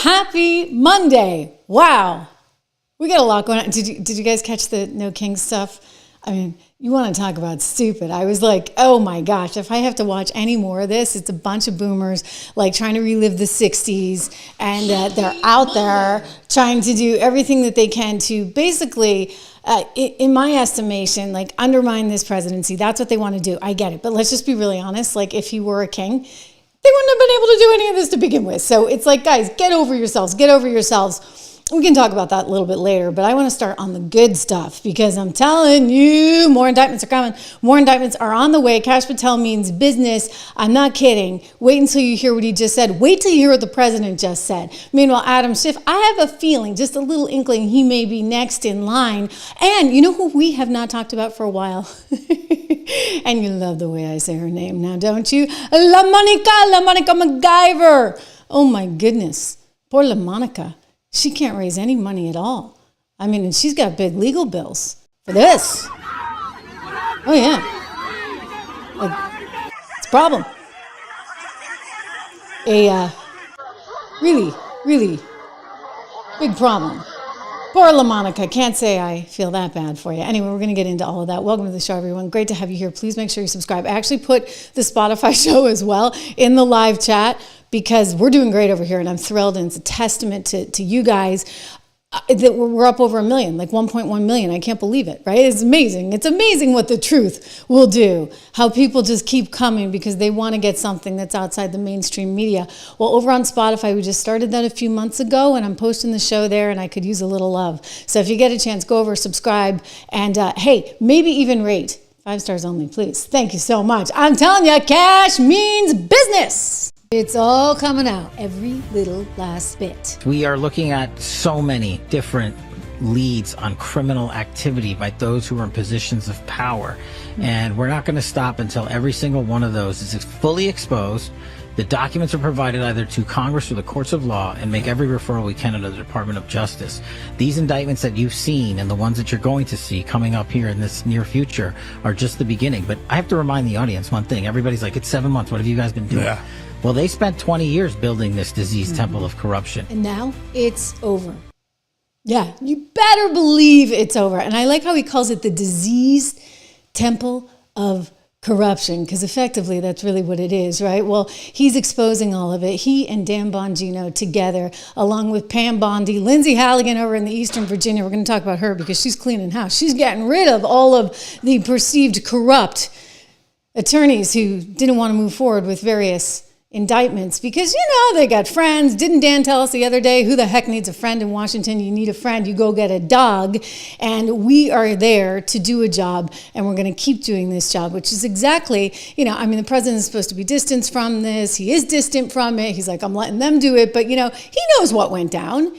Happy Monday. Wow. We got a lot going on. Did you guys catch the No King stuff? I mean, you want to talk about stupid. I was like, oh my gosh, if I have to watch any more of this, it's a bunch of boomers like trying to relive the 60s, and they're out there trying to do everything that they can to basically, in my estimation, like undermine this presidency. That's what they want to do. I get it. But let's just be really honest. Like if he were a king, they wouldn't have been able to do any of this to begin with. So it's like, guys, get over yourselves. Get over yourselves. We can talk about that a little bit later, but I want to start on the good stuff because I'm telling you, more indictments are coming. More indictments are on the way. Kash Patel means business. I'm not kidding. Wait until you hear what he just said. Wait till you hear what the president just said. Meanwhile, Adam Schiff, I have a feeling, just a little inkling, he may be next in line. And you know who we have not talked about for a while? And you love the way I say her name now, don't you? LaMonica McIver. Oh my goodness. Poor LaMonica. She can't raise any money at all. I mean, and she's got big legal bills for this. Oh, yeah. It's a problem. A really, really big problem. Poor LaMonica. Can't say I feel that bad for you. Anyway, we're going to get into all of that. Welcome to the show, everyone. Great to have you here. Please make sure you subscribe. I actually put the Spotify show as well in the live chat, because we're doing great over here, and I'm thrilled, and it's a testament to you guys that we're up over 1 million, like 1.1 million. I can't believe it, right? It's amazing. It's amazing what the truth will do, how people just keep coming because they want to get something that's outside the mainstream media. Well, over on Spotify, we just started that a few months ago, and I'm posting the show there, and I could use a little love. So if you get a chance, go over, subscribe, and hey, maybe even rate. 5 stars only, please. Thank you so much. I'm telling you, cash means business. It's all coming out, every little last bit. We are looking at so many different leads on criminal activity by those who are in positions of power. And we're not going to stop until every single one of those is fully exposed. The documents are provided either to Congress or the courts of law, and make every referral we can to the Department of Justice. These indictments that you've seen and the ones that you're going to see coming up here in this near future are just the beginning. But I have to remind the audience one thing. Everybody's like, it's 7 months. What have you guys been doing? Yeah. Well, they spent 20 years building this diseased temple of corruption. And now it's over. Yeah, you better believe it's over. And I like how he calls it the diseased temple of corruption, because effectively that's really what it is, right? Well, he's exposing all of it. He and Dan Bongino together, along with Pam Bondi, Lindsay Halligan over in the Eastern Virginia. We're going to talk about her because she's cleaning house. She's getting rid of all of the perceived corrupt attorneys who didn't want to move forward with various indictments because, you know, they got friends. Didn't Dan tell us the other day, who the heck needs a friend in Washington? You need a friend, you go get a dog. And we are there to do a job, and we're going to keep doing this job, which is exactly, you know, I mean, the president is supposed to be distanced from this. He is distant from it. He's like, I'm letting them do it. But, you know, he knows what went down.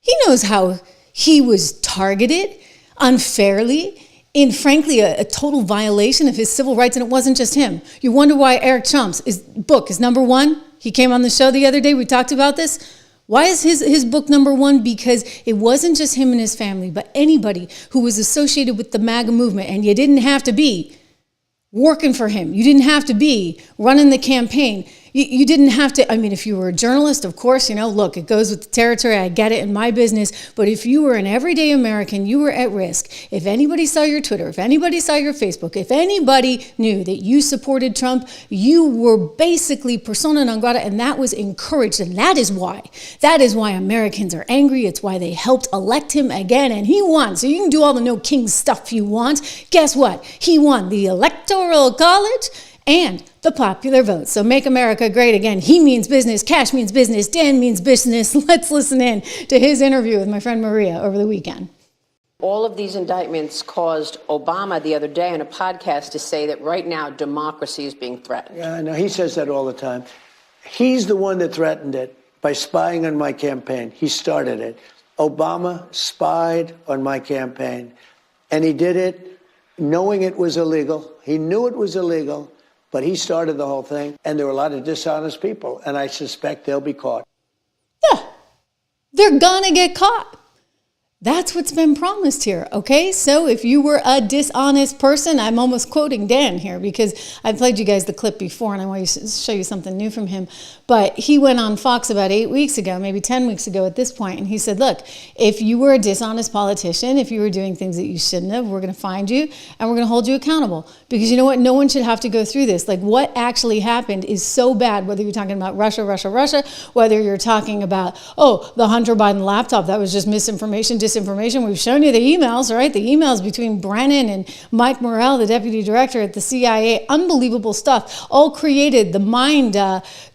He knows how he was targeted unfairly, in, frankly, a total violation of his civil rights, and it wasn't just him. You wonder why Eric Trump's book is number 1? He came on the show the other day. We talked about this. Why is his book number 1? Because it wasn't just him and his family, but anybody who was associated with the MAGA movement, and you didn't have to be working for him. You didn't have to be running the campaign. You didn't have to, I mean, if you were a journalist, of course, you know, look, it goes with the territory. I get it in my business. But if you were an everyday American, you were at risk. If anybody saw your Twitter, if anybody saw your Facebook, if anybody knew that you supported Trump, you were basically persona non grata, and that was encouraged. And that is why Americans are angry. It's why they helped elect him again, and he won. So you can do all the No King stuff you want. Guess what? He won the Electoral College and the popular vote. So make America great again. He means business. Kash means business. Dan means business. Let's listen in to his interview with my friend Maria over the weekend. All of these indictments caused Obama the other day on a podcast to say that right now democracy is being threatened. Yeah, I know. He says that all the time. He's the one that threatened it by spying on my campaign. He started it. Obama spied on my campaign, and he did it knowing it was illegal. He knew it was illegal. But he started the whole thing, and there were a lot of dishonest people, and I suspect they'll be caught. Yeah, they're gonna get caught. That's what's been promised here, okay? So if you were a dishonest person, I'm almost quoting Dan here because I played you guys the clip before and I want to show you something new from him. But he went on Fox about 8 weeks ago, maybe 10 weeks ago at this point, and he said, look, if you were a dishonest politician, if you were doing things that you shouldn't have, we're going to find you and we're going to hold you accountable. Because you know what? No one should have to go through this. Like what actually happened is so bad, whether you're talking about Russia, whether you're talking about, oh, the Hunter Biden laptop, that was just misinformation, disinformation. We've shown you the emails, right? The emails between Brennan and Mike Morrell, the deputy director at the CIA, unbelievable stuff, all created the mind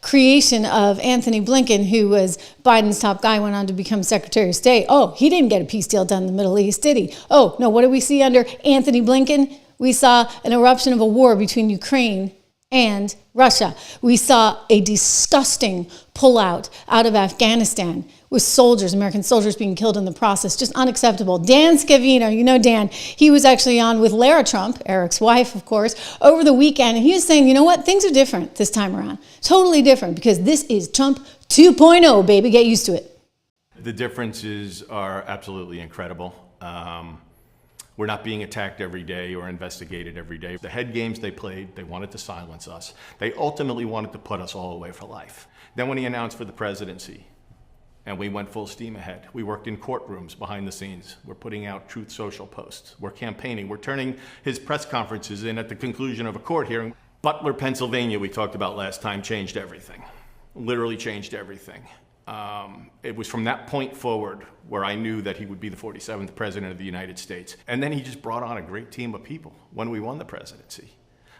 creation of Anthony Blinken, who was Biden's top guy, went on to become Secretary of State. Oh, he didn't get a peace deal done in the Middle East, did he? Oh, no, what did we see under Anthony Blinken? We saw an eruption of a war between Ukraine and Russia. We saw a disgusting pullout out of Afghanistan with soldiers, American soldiers being killed in the process. Just unacceptable. Dan Scavino, you know Dan, he was actually on with Lara Trump, Eric's wife, of course, over the weekend. And he was saying, you know what, things are different this time around. Totally different because this is Trump 2.0, baby. Get used to it. The differences are absolutely incredible. We're not being attacked every day or investigated every day. The head games they played, they wanted to silence us. They ultimately wanted to put us all away for life. Then when he announced for the presidency, and we went full steam ahead. We worked in courtrooms behind the scenes. We're putting out Truth Social posts. We're campaigning. We're turning his press conferences in at the conclusion of a court hearing. Butler, Pennsylvania, we talked about last time, changed everything. Literally changed everything. It was from that point forward where I knew that he would be the 47th president of the United States. And then he just brought on a great team of people when we won the presidency.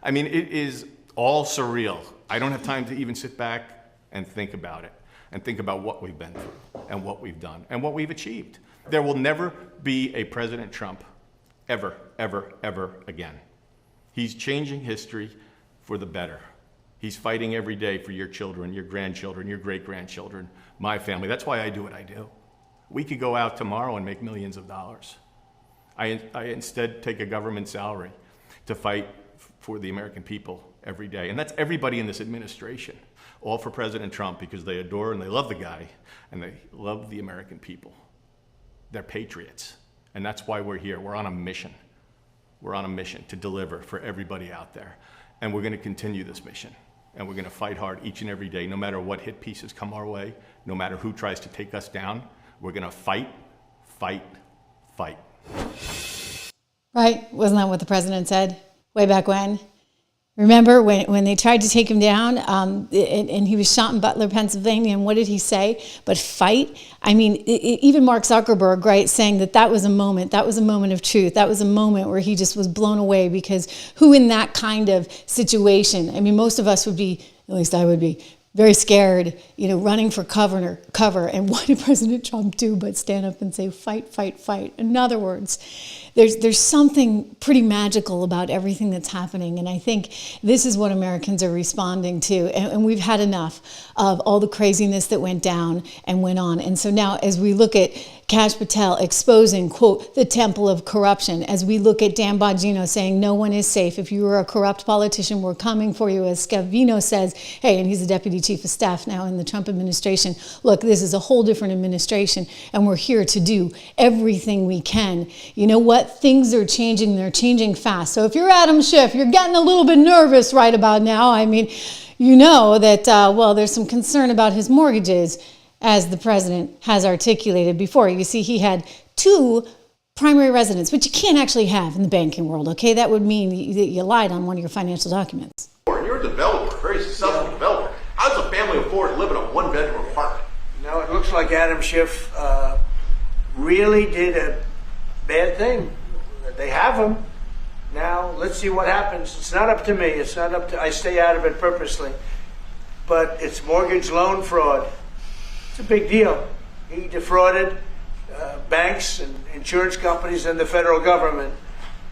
I mean, it is all surreal. I don't have time to even sit back and think about it and think about what we've been through and what we've done and what we've achieved. There will never be a President Trump ever, ever, ever again. He's changing history for the better. He's fighting every day for your children, your grandchildren, your great-grandchildren, my family. That's why I do what I do. We could go out tomorrow and make millions of dollars. I instead take a government salary to fight for the American people every day. And that's everybody in this administration, all for President Trump because they adore and they love the guy and they love the American people. They're patriots. And that's why we're here. We're on a mission. We're on a mission to deliver for everybody out there. And we're going to continue this mission. And we're going to fight hard each and every day, no matter what hit pieces come our way, no matter who tries to take us down. We're going to fight, fight, fight. Right? Wasn't that what the president said way back when? Remember when they tried to take him down and he was shot in Butler, Pennsylvania, and what did he say? But fight? I mean, even Mark Zuckerberg, right, saying that was a moment of truth. That was a moment where he just was blown away because who in that kind of situation, I mean, most of us would be, at least I would be, very scared, running for cover. And what did President Trump do but stand up and say, fight, fight, fight? In other words, there's something pretty magical about everything that's happening. And I think this is what Americans are responding to. And we've had enough of all the craziness that went down and went on. And so now as we look at Kash Patel exposing, quote, the temple of corruption, as we look at Dan Bongino saying no one is safe. If you are a corrupt politician, we're coming for you. As Scavino says, hey, and he's the deputy chief of staff now in the Trump administration. Look, this is a whole different administration, and we're here to do everything we can. You know what? Things are changing. They're changing fast. So if you're Adam Schiff, you're getting a little bit nervous right about now. I mean, you know that, there's some concern about his mortgages, as the president has articulated before. You see, he had 2 primary residence, which you can't actually have in the banking world, okay? That would mean that you lied on one of your financial documents. You're a developer, very successful developer. How does a family afford to live in a 1-bedroom apartment? It looks like Adam Schiff really did a bad thing. They have him. Now, let's see what happens. It's not up to me. It's not up to, I stay out of it purposely. But it's mortgage loan fraud. It's a big deal. He defrauded banks and insurance companies and the federal government.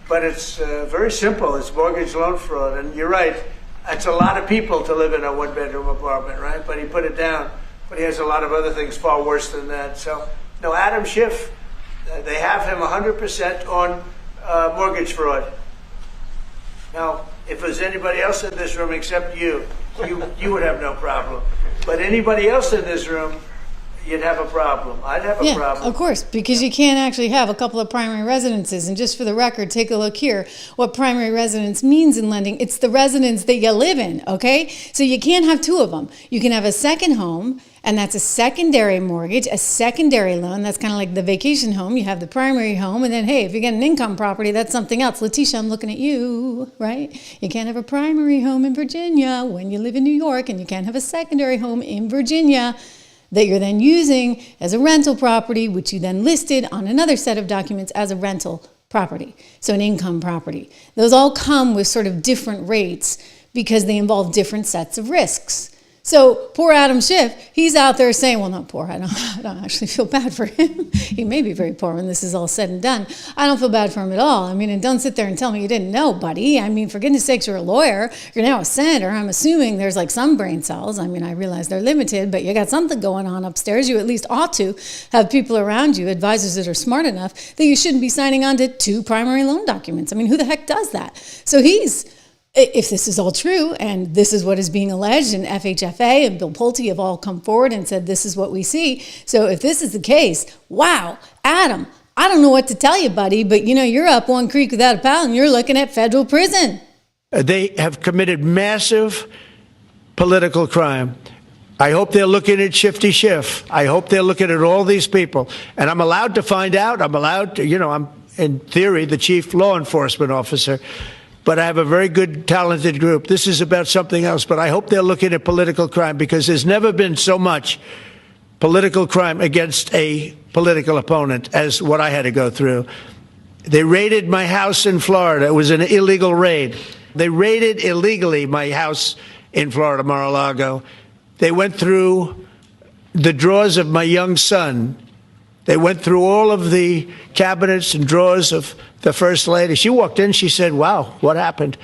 But it's very simple. It's mortgage loan fraud. And you're right. It's a lot of people to live in a 1-bedroom apartment, right? But he put it down. But he has a lot of other things far worse than that. So, no, Adam Schiff, they have him 100% on mortgage fraud. Now, if there's anybody else in this room except you would have no problem. But anybody else in this room, you'd have a problem. I'd have a problem. Of course, because you can't actually have a couple of primary residences. And just for the record, take a look here. What primary residence means in lending, it's the residence that you live in, okay? So you can't have two of them. You can have a second home, and that's a secondary mortgage, a secondary loan. That's kind of like the vacation home. You have the primary home, and then, hey, if you get an income property, that's something else. Letitia, I'm looking at you, right? You can't have a primary home in Virginia when you live in New York, and you can't have a secondary home in Virginia that you're then using as a rental property, which you then listed on another set of documents as a rental property, so an income property. Those all come with sort of different rates because they involve different sets of risks. So poor Adam Schiff, he's out there saying, well, not poor, I don't actually feel bad for him. He may be very poor when this is all said and done. I don't feel bad for him at all. I mean, and don't sit there and tell me you didn't know, buddy. I mean, for goodness sakes, you're a lawyer. You're now a senator. I'm assuming there's like some brain cells. I mean, I realize they're limited, but you got something going on upstairs. You at least ought to have people around you, advisors that are smart enough that you shouldn't be signing on to 2 primary loan documents. I mean, who the heck does that? So if this is all true, and this is what is being alleged, and FHFA and Bill Pulte have all come forward and said this is what we see. So if this is the case, wow, Adam, I don't know what to tell you, buddy, but you're up one creek without a paddle, and you're looking at federal prison. They have committed massive political crime. I hope they're looking at Shifty Schiff. I hope they're looking at all these people. And I'm allowed to find out. I'm allowed to, I'm, in theory, the chief law enforcement officer. But I have a very good, talented group. This is about something else, but I hope they're looking at political crime, because there's never been so much political crime against a political opponent as what I had to go through. They raided my house in Florida. It was an illegal raid. They raided illegally my house in Florida, Mar-a-Lago. They went through the drawers of my young son. They went through all of the cabinets and drawers of the First Lady. She walked in, she said, wow, what happened?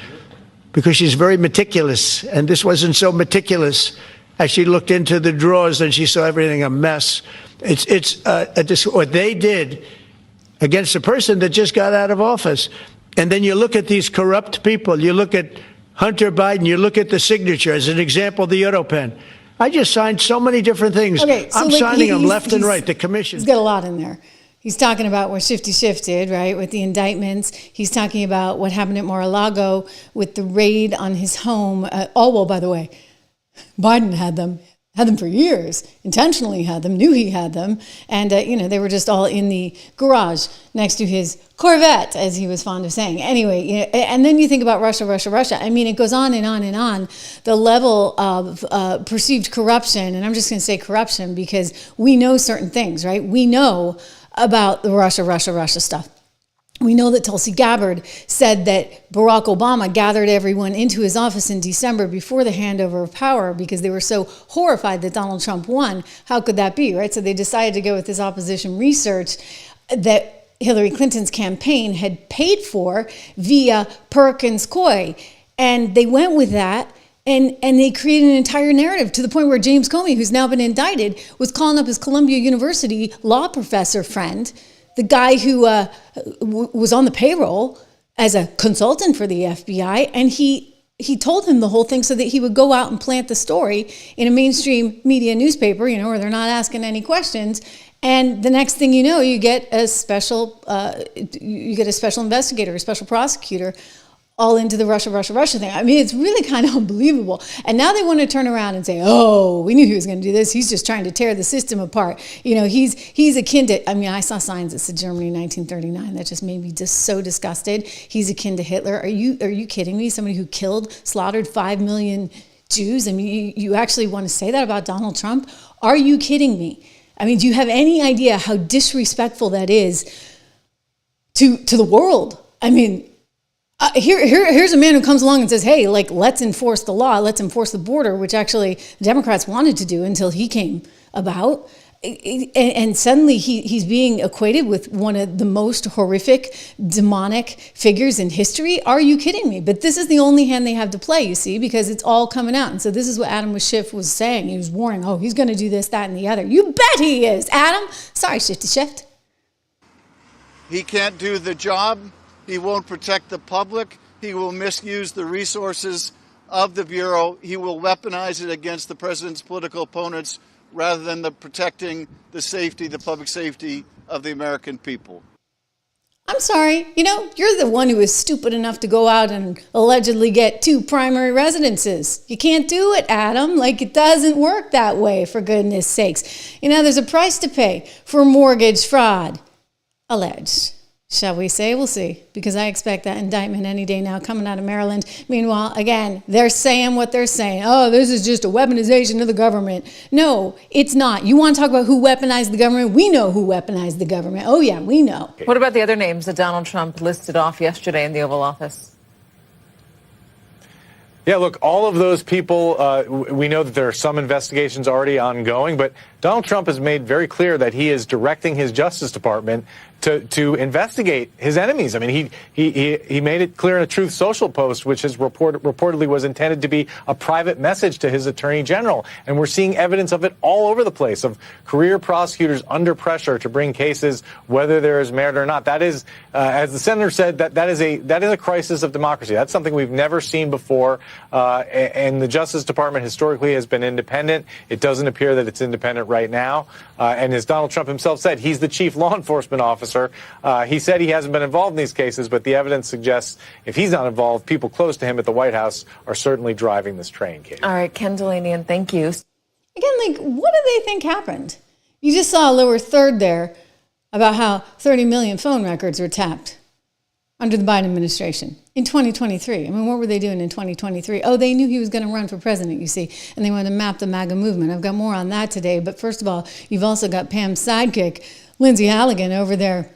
Because she's very meticulous, and this wasn't so meticulous. As she looked into the drawers and she saw everything a mess. What they did against a person that just got out of office. And then you look at these corrupt people. You look at Hunter Biden. You look at the signature as an example, the auto pen. I just signed so many different things. Okay, so I'm signing them left and right. The commission. He's got a lot in there. He's talking about what Shifty Schiff did, right, with the indictments. He's talking about what happened at Mar-a-Lago with the raid on his home. By the way, Biden had them for years, intentionally had them, knew he had them. And, they were just all in the garage next to his Corvette, as he was fond of saying. Anyway, and then you think about Russia. I mean, it goes on and on and on. The level of perceived corruption, and I'm just going to say corruption because we know certain things, right? We know about the Russia stuff. We know that Tulsi Gabbard said that Barack Obama gathered everyone into his office in December before the handover of power because they were so horrified that Donald Trump won. How could that be, right? So they decided to go with this opposition research that Hillary Clinton's campaign had paid for via Perkins Coie. And they went with that. And they created an entire narrative to the point where James Comey, who's now been indicted, was calling up his Columbia University law professor friend, the guy who was on the payroll as a consultant for the FBI, and he told him the whole thing so that he would go out and plant the story in a mainstream media newspaper, where they're not asking any questions. And the next thing you know, you get a special investigator, a special prosecutor, all into the Russia thing. I mean, it's really kind of unbelievable. And now they want to turn around and say, oh, we knew he was going to do this. He's just trying to tear the system apart. He's akin to, I saw signs that said Germany 1939. That just made me just so disgusted. He's akin to Hitler. Are you kidding me? Somebody who slaughtered 5 million Jews? I mean, you actually want to say that about Donald Trump? Are you kidding me? I mean, do you have any idea how disrespectful that is to the world? I mean, here's a man who comes along and says, hey, let's enforce the law, let's enforce the border, which actually the Democrats wanted to do until he came about. And suddenly he's being equated with one of the most horrific, demonic figures in history. Are you kidding me? But this is the only hand they have to play, you see, because it's all coming out. And so this is what Adam Schiff was saying. He was warning, he's going to do this, that, and the other. You bet he is, Adam. Sorry, Shifty Schiff. He can't do the job. He won't protect the public. He will misuse the resources of the Bureau. He will weaponize it against the president's political opponents rather than protecting the safety, the public safety of the American people. I'm sorry, you're the one who was stupid enough to go out and allegedly get 2 primary residences. You can't do it, Adam. It doesn't work that way, for goodness sakes. There's a price to pay for mortgage fraud. Alleged. Shall we say? We'll see, because I expect that indictment any day now coming out of Maryland. Meanwhile, again, they're saying what they're saying. Oh, this is just a weaponization of the government. No, it's not. You want to talk about who weaponized the government? We know who weaponized the government. Oh, yeah, we know. What about the other names that Donald Trump listed off yesterday in the Oval Office? Yeah, look, all of those people, we know that there are some investigations already ongoing, but Donald Trump has made very clear that he is directing his Justice Department to investigate his enemies. I mean, he made it clear in a Truth Social post, which is reportedly was intended to be a private message to his Attorney General. And we're seeing evidence of it all over the place, of career prosecutors under pressure to bring cases, whether there is merit or not. That is, as the senator said, that is a crisis of democracy. That's something we've never seen before. And the Justice Department historically has been independent. It doesn't appear that it's independent right now. And as Donald Trump himself said, he's the chief law enforcement officer. He said he hasn't been involved in these cases, but the evidence suggests if he's not involved, people close to him at the White House are certainly driving this train, Katie. All right, Ken Delanian, thank you. Again, what do they think happened? You just saw a lower third there about how 30 million phone records were tapped under the Biden administration in 2023. I mean, what were they doing in 2023? Oh, they knew he was going to run for president, you see, and they wanted to map the MAGA movement. I've got more on that today. But first of all, you've also got Pam's sidekick, Lindsay Halligan, over there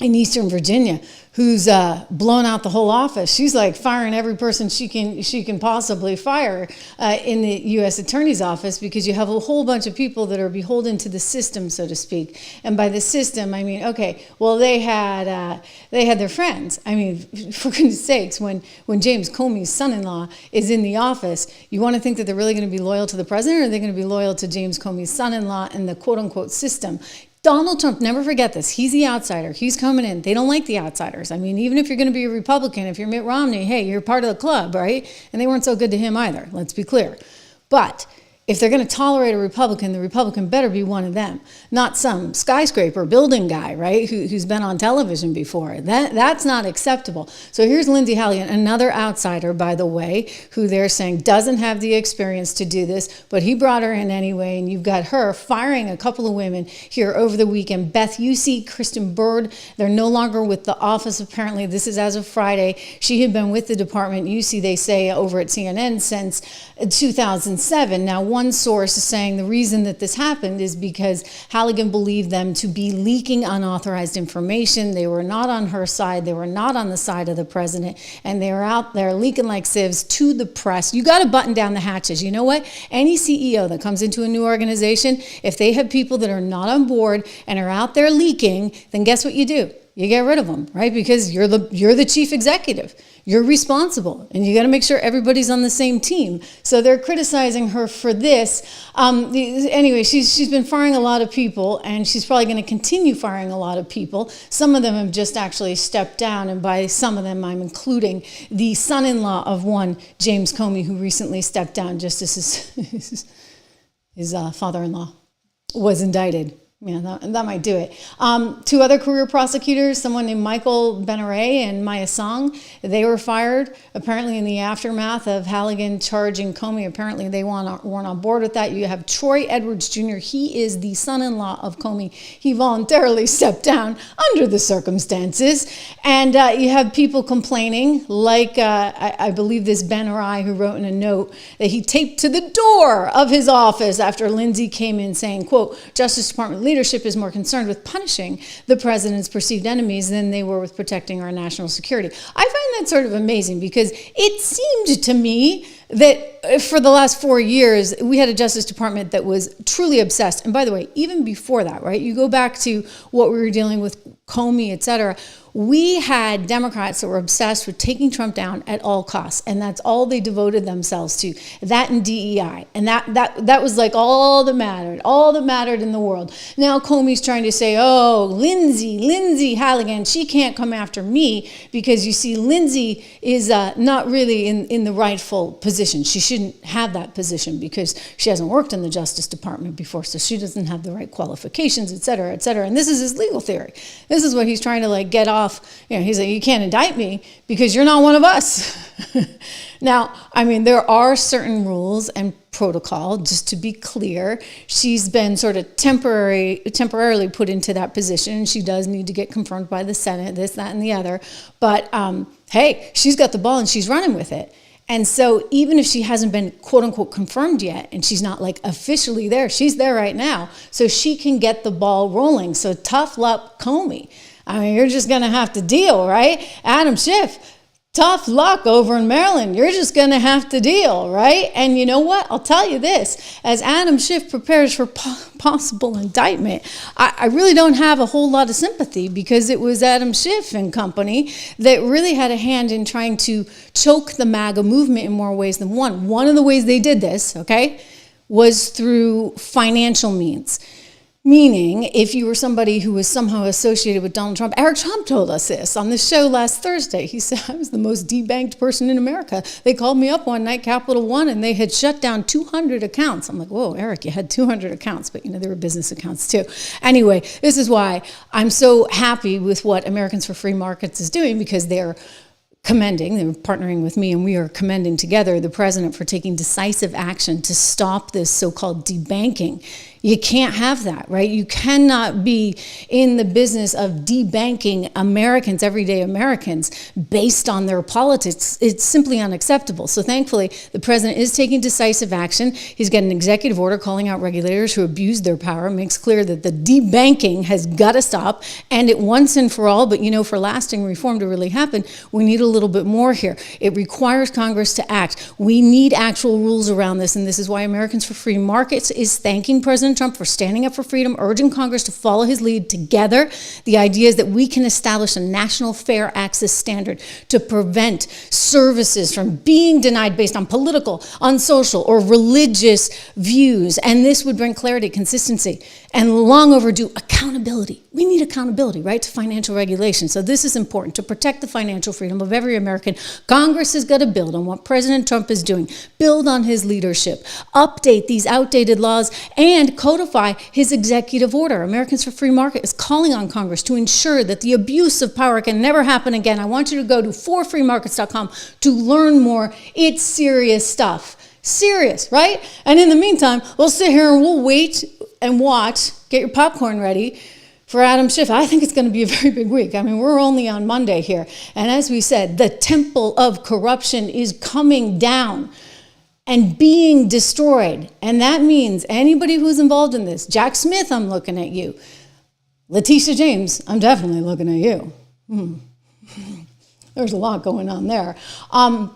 in Eastern Virginia, who's blown out the whole office. She's firing every person she can possibly fire in the U.S. Attorney's Office, because you have a whole bunch of people that are beholden to the system, so to speak. And by the system, I mean, okay, well, they had their friends. I mean, for goodness sakes, when James Comey's son-in-law is in the office, you want to think that they're really going to be loyal to the president, or are they going to be loyal to James Comey's son-in-law and the quote-unquote system? Donald Trump, never forget this. He's the outsider. He's coming in. They don't like the outsiders. I mean, even if you're going to be a Republican, if you're Mitt Romney, hey, you're part of the club, right? And they weren't so good to him either. Let's be clear. But if they're going to tolerate a Republican, the Republican better be one of them, not some skyscraper building guy, right, who's been on television before. That's not acceptable. So here's Lindsay Halligan, another outsider, by the way, who they're saying doesn't have the experience to do this, but he brought her in anyway, and you've got her firing a couple of women here over the weekend. Beth Yusey, Kristen Bird, they're no longer with the office, apparently. This is as of Friday. She had been with the department, Yusey, they say, over at CNN since 2007. Now, one source is saying the reason that this happened is because Halligan believed them to be leaking unauthorized information. They were not on her side. They were not on the side of the president. And they were out there leaking like sieves to the press. You got to button down the hatches. You know what? Any CEO that comes into a new organization, if they have people that are not on board and are out there leaking, then guess what you do? You get rid of them, right? Because you're the chief executive. You're responsible, and you got to make sure everybody's on the same team. So they're criticizing her for this. Anyway, she's been firing a lot of people, and she's probably going to continue firing a lot of people. Some of them have just actually stepped down, and by some of them, I'm including the son-in-law of one, James Comey, who recently stepped down just as his father-in-law was indicted. Yeah, that might do it. 2 other career prosecutors, someone named Michael Benaray and Maya Song, they were fired apparently in the aftermath of Halligan charging Comey. Apparently they weren't on board with that. You have Troy Edwards Jr. He is the son-in-law of Comey. He voluntarily stepped down under the circumstances. And you have people complaining, like I believe this Benaray, who wrote in a note that he taped to the door of his office after Lindsay came in saying, quote, Justice Department leadership is more concerned with punishing the president's perceived enemies than they were with protecting our national security. I find that sort of amazing, because it seemed to me that for the last 4 years, we had a Justice Department that was truly obsessed. And by the way, even before that, right, you go back to what we were dealing with, Comey, et cetera, we had Democrats that were obsessed with taking Trump down at all costs, and that's all they devoted themselves to. That and DEI, and that was like all that mattered in the world. Now Comey's trying to say, oh, Lindsey Halligan, she can't come after me because you see, Lindsey is not really in the rightful position. She shouldn't have that position because she hasn't worked in the Justice Department before, so she doesn't have the right qualifications, et cetera, et cetera. And this is his legal theory. This is what he's trying to like get off. He's like, you can't indict me because you're not one of us. Now, I mean, there are certain rules and protocol, just to be clear. She's been sort of temporarily put into that position. She does need to get confirmed by the Senate, this, that, and the other. But hey, she's got the ball and she's running with it. And so even if she hasn't been quote unquote confirmed yet, and she's not like officially there, she's there right now. So she can get the ball rolling. So tough luck, Comey. I mean, you're just going to have to deal, right? Adam Schiff, tough luck over in Maryland. You're just going to have to deal, right? And you know what? I'll tell you this. As Adam Schiff prepares for possible indictment, I really don't have a whole lot of sympathy because it was Adam Schiff and company that really had a hand in trying to choke the MAGA movement in more ways than one. One of the ways they did this, okay, was through financial means. Meaning, if you were somebody who was somehow associated with Donald Trump, Eric Trump told us this on the show last Thursday. He said, I was the most debanked person in America. They called me up one night, Capital One, and they had shut down 200 accounts. I'm like, whoa, Eric, you had 200 accounts, but they were business accounts too. Anyway, this is why I'm so happy with what Americans for Free Markets is doing, because they're partnering with me, and we are commending together the president for taking decisive action to stop this so-called debanking. You can't have that, right? You cannot be in the business of debanking Americans, everyday Americans, based on their politics. It's simply unacceptable. So thankfully, the president is taking decisive action. He's got an executive order calling out regulators who abuse their power, makes clear that the debanking has got to stop, and it once and for all. But for lasting reform to really happen, we need a little bit more here. It requires Congress to act. We need actual rules around this, and this is why Americans for Free Markets is thanking President Trump for standing up for freedom, urging Congress to follow his lead together. The idea is that we can establish a national fair access standard to prevent services from being denied based on political, on social, or religious views. And this would bring clarity, consistency, and long overdue accountability. We need accountability, right, to financial regulation. So this is important to protect the financial freedom of every American. Congress has got to build on what President Trump is doing, build on his leadership, update these outdated laws, and codify his executive order. Americans for Free Market is calling on Congress to ensure that the abuse of power can never happen again. I want you to go to forfreemarkets.com to learn more. It's serious stuff. Serious, right? And in the meantime, we'll sit here and we'll wait and watch. Get your popcorn ready for Adam Schiff. I think it's going to be a very big week. I mean, we're only on Monday here. And as we said, the temple of corruption is coming down and being destroyed. And that means anybody who's involved in this, Jack Smith, I'm looking at you. Letitia James, I'm definitely looking at you. There's a lot going on there. And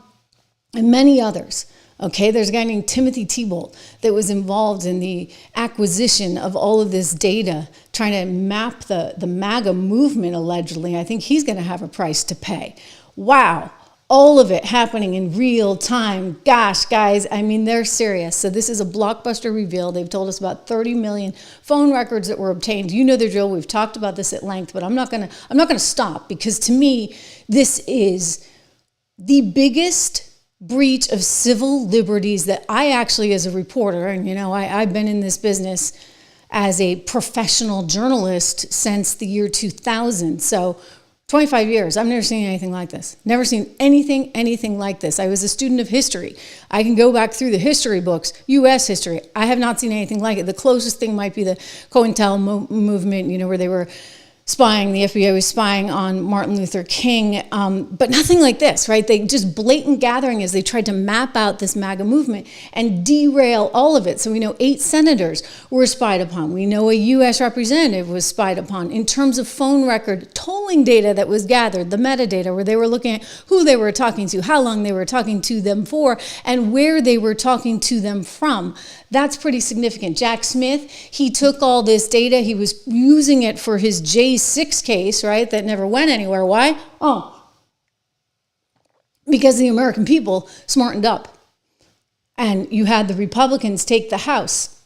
many others. Okay, there's a guy named Timothy Thibault that was involved in the acquisition of all of this data, trying to map the MAGA movement, allegedly. I think he's going to have a price to pay. Wow, all of it happening in real time. Gosh, guys, I mean, they're serious. So this is a blockbuster reveal. They've told us about 30 million phone records that were obtained. You know the drill. We've talked about this at length, but I'm not going to stop, because to me, this is the biggest breach of civil liberties that I actually, as a reporter, and I've been in this business as a professional journalist since the year 2000. So 25 years, I've never seen anything like this. Never seen anything like this. I was a student of history. I can go back through the history books, U.S. history. I have not seen anything like it. The closest thing might be the COINTEL movement, where they were spying, the FBI was spying on Martin Luther King, but nothing like this, right? They just blatant gathering as they tried to map out this MAGA movement and derail all of it. So we know 8 senators were spied upon. We know a U.S. representative was spied upon. In terms of phone record tolling data that was gathered, the metadata, where they were looking at who they were talking to, how long they were talking to them for, and where they were talking to them from. That's pretty significant. Jack Smith, he took all this data, he was using it for his J J6 case, right, that never went anywhere. Why? Because the American people smartened up. And you had the Republicans take the House.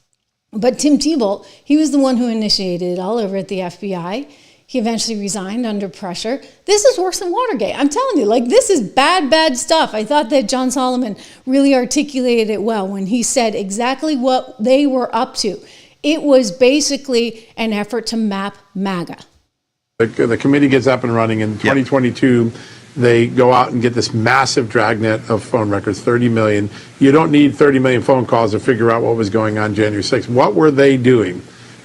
But Tim Tebow, he was the one who initiated it all over at the FBI. He eventually resigned under pressure. This is worse than Watergate. I'm telling you, like, this is bad, bad stuff. I thought that John Solomon really articulated it well when he said exactly what they were up to. It was basically an effort to map MAGA. The committee gets up and running in 2022. They go out and get this massive dragnet of phone records, 30 million. You don't need 30 million phone calls to figure out what was going on January 6th. What were they doing?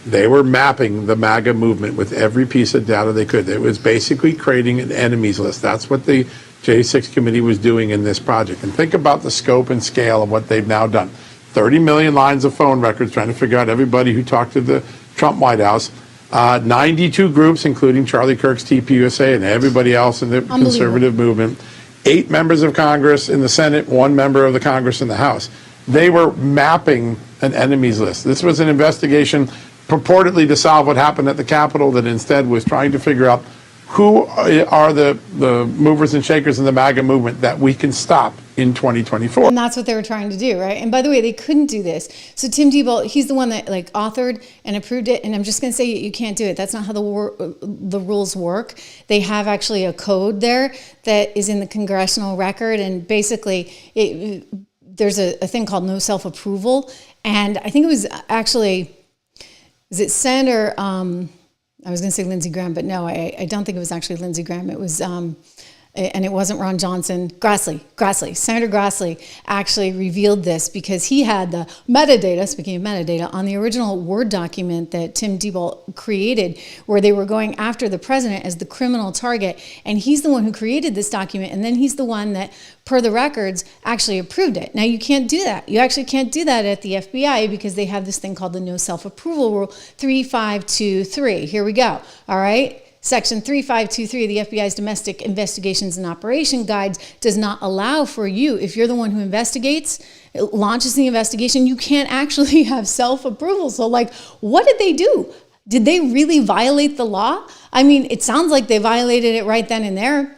They were mapping the MAGA movement with every piece of data they could. It was basically creating an enemies list. That's what the J6 committee was doing in this project. And think about the scope and scale of what they've now done. 30 million lines of phone records trying to figure out everybody who talked to the Trump White House. 92 groups, including Charlie Kirk's TPUSA and everybody else in the conservative movement. 8 members of Congress in the Senate, 1 member of the Congress in the House. They were mapping an enemies list. This was an investigation purportedly to solve what happened at the Capitol that instead was trying to figure out who are the movers and shakers in the MAGA movement that we can stop in 2024. And that's what they were trying to do, right? And by the way, they couldn't do this. So Tim Tebow, he's the one that like authored and approved it. And I'm just going to say you can't do it. That's not how the rules work. They have actually a code there that is in the congressional record. And basically there's a thing called no self-approval. And I think it was actually, is it Senator, I was going to say Lindsey Graham, but no, I don't think it was actually Lindsey Graham. It was, and it wasn't Ron Johnson. Grassley, Senator Grassley actually revealed this because he had the metadata, speaking of metadata, on the original Word document that Tim Tebow created where they were going after the president as the criminal target. And he's the one who created this document. And then he's the one that, per the records, actually approved it. Now, you can't do that. You actually can't do that at the FBI because they have this thing called the no self-approval rule 3523. Here we go. All right. Section 3523 of the FBI's Domestic Investigations and Operation Guides does not allow for you, if you're the one who investigates, it launches the investigation, you can't actually have self-approval. So like, what did they do? Did they really violate the law? I mean, it sounds like they violated it right then and there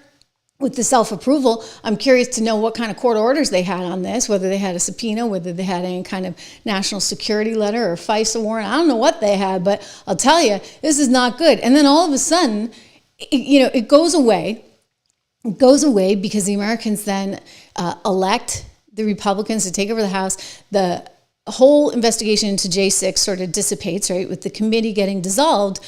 with the self-approval. I'm curious to know what kind of court orders they had on this, whether they had a subpoena, whether they had any kind of national security letter or FISA warrant. I don't know what they had, but I'll tell you, this is not good. And then all of a sudden, it goes away. It goes away because the Americans then elect the Republicans to take over the House. The whole investigation into J6 sort of dissipates, right, with the committee getting dissolved.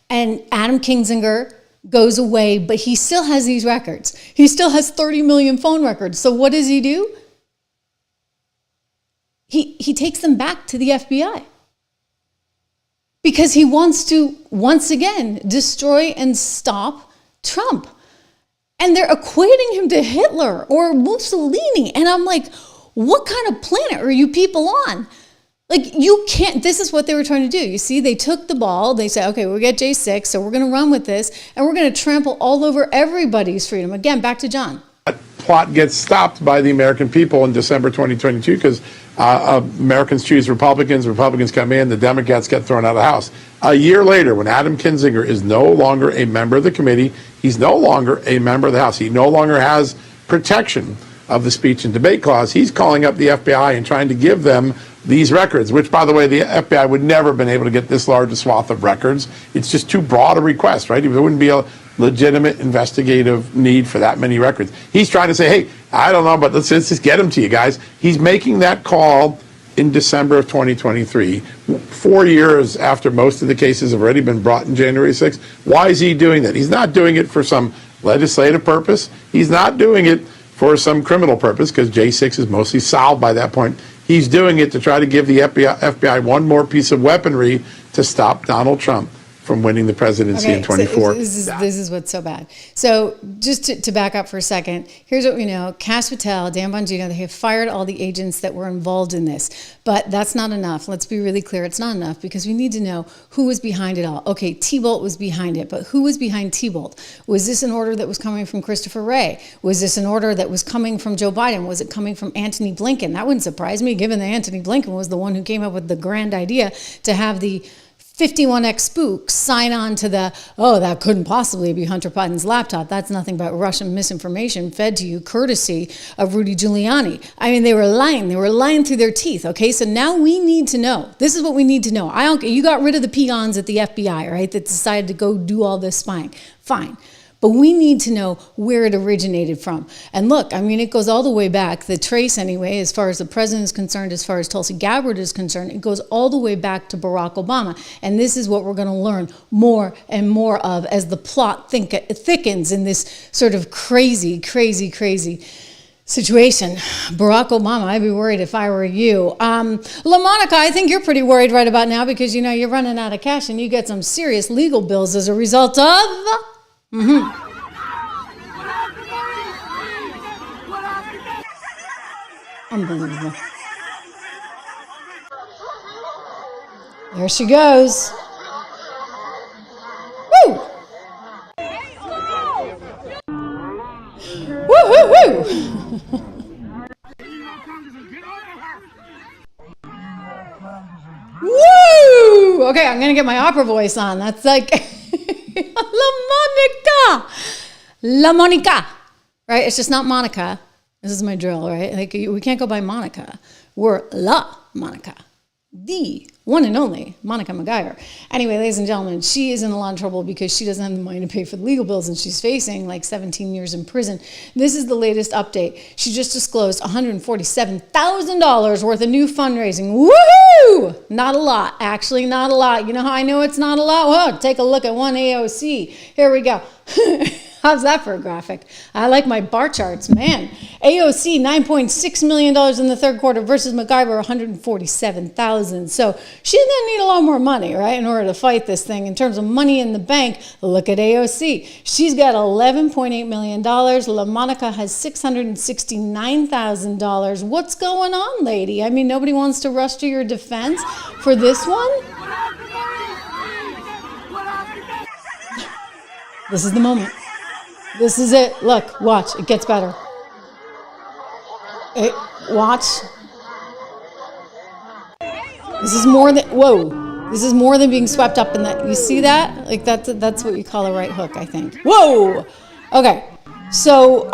And Adam Kinzinger goes away, but he still has these records. He still has 30 million phone records. So what does he do? He takes them back to the FBI because he wants to, once again, destroy and stop Trump. And they're equating him to Hitler or Mussolini. And I'm like, what kind of planet are you people on? Like, you can't, this is what they were trying to do. You see, they took the ball. They said, okay, we'll get J6, so we're going to run with this, and we're going to trample all over everybody's freedom. Again, back to John. That plot gets stopped by the American people in December 2022 because Americans choose Republicans. Republicans come in. The Democrats get thrown out of the House. A year later, when Adam Kinzinger is no longer a member of the committee, he's no longer a member of the House. He no longer has protection of the speech and debate clause. He's calling up the FBI and trying to give them these records, which, by the way, the FBI would never have been able to get this large a swath of records. It's just too broad a request, right? There wouldn't be a legitimate investigative need for that many records. He's trying to say, hey, I don't know, but let's just get them to you guys. He's making that call in December of 2023, 4 years after most of the cases have already been brought in January 6th. Why is he doing that? He's not doing it for some legislative purpose. He's not doing it for some criminal purpose because J6 is mostly solved by that point. He's doing it to try to give the FBI one more piece of weaponry to stop Donald Trump from winning the presidency in 24. So this is what's so bad. So just to back up for a second, here's what we know. Kash Patel, Dan Bongino, they have fired all the agents that were involved in this. But that's not enough. Let's be really clear. It's not enough because we need to know who was behind it all. Okay, T-Bolt was behind it, but who was behind T-Bolt? Was this an order that was coming from Christopher Wray? Was this an order that was coming from Joe Biden? Was it coming from Antony Blinken? That wouldn't surprise me, given that Antony Blinken was the one who came up with the grand idea to have the 51X spooks sign on to the, oh, that couldn't possibly be Hunter Biden's laptop. That's nothing but Russian misinformation fed to you courtesy of Rudy Giuliani. I mean, they were lying. They were lying through their teeth, okay? So now we need to know. This is what we need to know. You got rid of the peons at the FBI, right, that decided to go do all this spying. Fine. But we need to know where it originated from. And look, I mean, it goes all the way back, the trace anyway, as far as the president is concerned, as far as Tulsi Gabbard is concerned, it goes all the way back to Barack Obama. And this is what we're going to learn more and more of as the plot thickens in this sort of crazy situation. Barack Obama, I'd be worried if I were you. LaMonica, I think you're pretty worried right about now because, you know, you're running out of cash and you get some serious legal bills as a result of... Unbelievable. There she goes. Woo! Woo, woo, woo! Woo! Okay, I'm gonna get my opera voice on. That's like LaMonica, right? It's just not Monica. This is my drill, right? Like we can't go by Monica. We're La Monica, the one and only Monica McIver. Anyway, ladies and gentlemen, she is in a lot of trouble because she doesn't have the money to pay for the legal bills and she's facing like 17 years in prison. This is the latest update. She just disclosed $147,000 worth of new fundraising. Woohoo! Not a lot, actually not a lot. You know how I know it's not a lot? Well, take a look at one AOC. Here we go. How's that for a graphic? I like my bar charts, man. AOC, $9.6 million in the third quarter versus McIver, $147,000. So she's going to need a lot more money, right, in order to fight this thing. In terms of money in the bank, look at AOC. She's got $11.8 million. LaMonica has $669,000. What's going on, lady? I mean, nobody wants to rush to your defense for this one? This is the moment. This is it. Look, watch. It gets better. Watch. This is more than, whoa. This is more than being swept up in that. You see that? Like that's what you call a right hook, I think. Whoa. Okay. So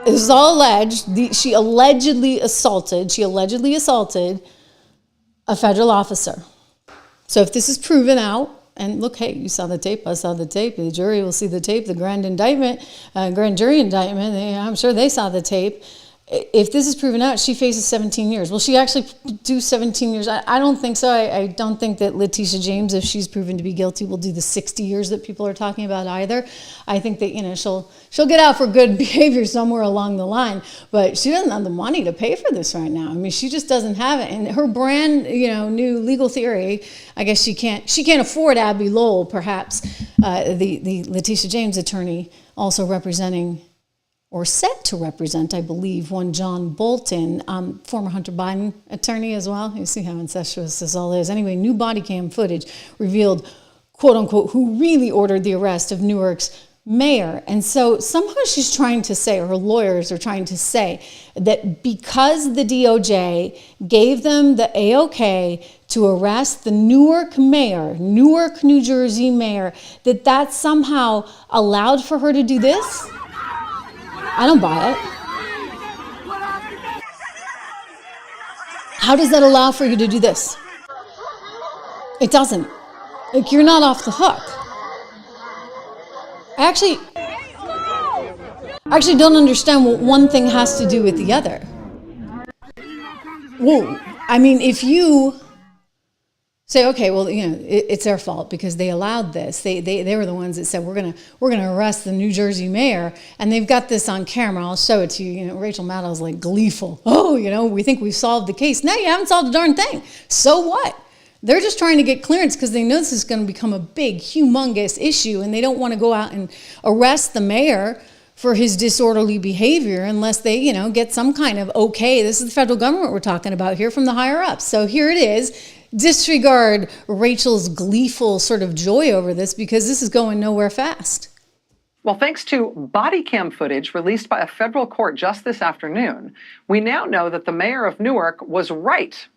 this is all alleged. She allegedly assaulted a federal officer. So if this is proven out, and look, hey, you saw the tape, I saw the tape, the jury will see the tape, the grand jury indictment, I'm sure they saw the tape. If this is proven out, she faces 17 years. Will she actually do 17 years? I don't think so. I don't think that Letitia James, if she's proven to be guilty, will do the 60 years that people are talking about either. I think that, you know, she'll get out for good behavior somewhere along the line, but she doesn't have the money to pay for this right now. I mean, she just doesn't have it. And her brand, you know, new legal theory, I guess she can't afford Abby Lowell, perhaps, the Letitia James attorney, also representing, or set to represent, I believe, one John Bolton, former Hunter Biden attorney as well. You see how incestuous this all is. Anyway, new body cam footage revealed, quote unquote, who really ordered the arrest of Newark's mayor. And so somehow she's trying to say, or her lawyers are trying to say, that because the DOJ gave them the A-OK to arrest the Newark mayor, Newark, New Jersey mayor, that somehow allowed for her to do this. I don't buy it. How does that allow for you to do this? It doesn't. Like, you're not off the hook. I actually don't understand what one thing has to do with the other. Whoa. I mean, if you say, okay, well, you know, it's their fault because they allowed this. They were the ones that said we're gonna arrest the New Jersey mayor, and they've got this on camera. I'll show it to you. You know, Rachel Maddow's like gleeful. Oh, you know, we think we've solved the case. No, you haven't solved a darn thing. So what? They're just trying to get clearance because they know this is going to become a big, humongous issue, and they don't want to go out and arrest the mayor for his disorderly behavior unless they, you know, get some kind of okay. This is the federal government we're talking about here from the higher ups. So here it is. Disregard Rachel's gleeful sort of joy over this because this is going nowhere fast. Well, thanks to body cam footage released by a federal court just this afternoon, we now know that the mayor of Newark was right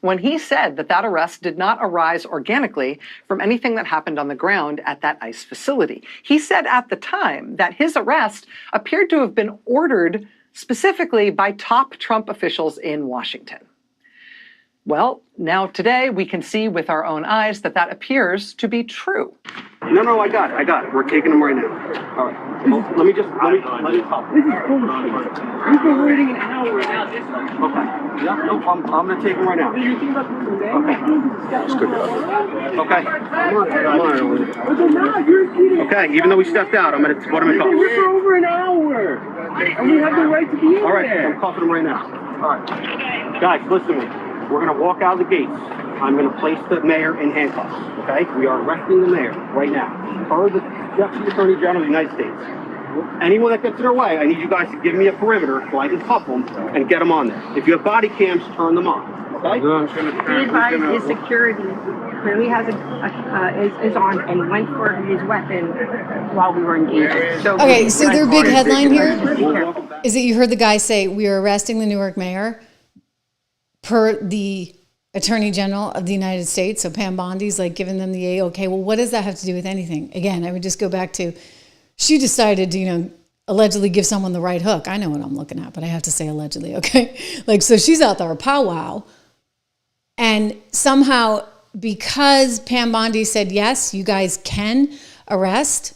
when he said that that arrest did not arise organically from anything that happened on the ground at that ICE facility. He said at the time that his arrest appeared to have been ordered specifically by top Trump officials in Washington. Well, now today we can see with our own eyes that that appears to be true. No, I got it. We're taking them right now. All right. Well, let me talk. This is bullshit. You've been waiting an hour now. Okay. Yeah, no, I'm going to take them right now. Okay. That's good. Okay. Come on. Okay, even though we stepped out, I'm going to put them in cuffs. We're here for over an hour. And we have the right to be in there. All right, I'm cuffing them right now. All right. Guys, listen to me. We're going to walk out of the gates. I'm going to place the mayor in handcuffs, okay? We are arresting the mayor right now. Per the Deputy Attorney General of the United States. Anyone that gets in their way, I need you guys to give me a perimeter so I can cuff them and get them on there. If you have body cams, turn them on, okay? Be advised, his security clearly is on and went for his weapon while we were engaged. So okay, so their big headline here is that you heard the guy say, we are arresting the Newark mayor per the Attorney General of the United States. So Pam Bondi's like giving them the A-OK. Well, what does that have to do with anything? Again, I would just go back to, she decided to, allegedly give someone the right hook. I know what I'm looking at, but I have to say allegedly, okay? Like, so she's out there, powwow. And somehow, because Pam Bondi said, yes, you guys can arrest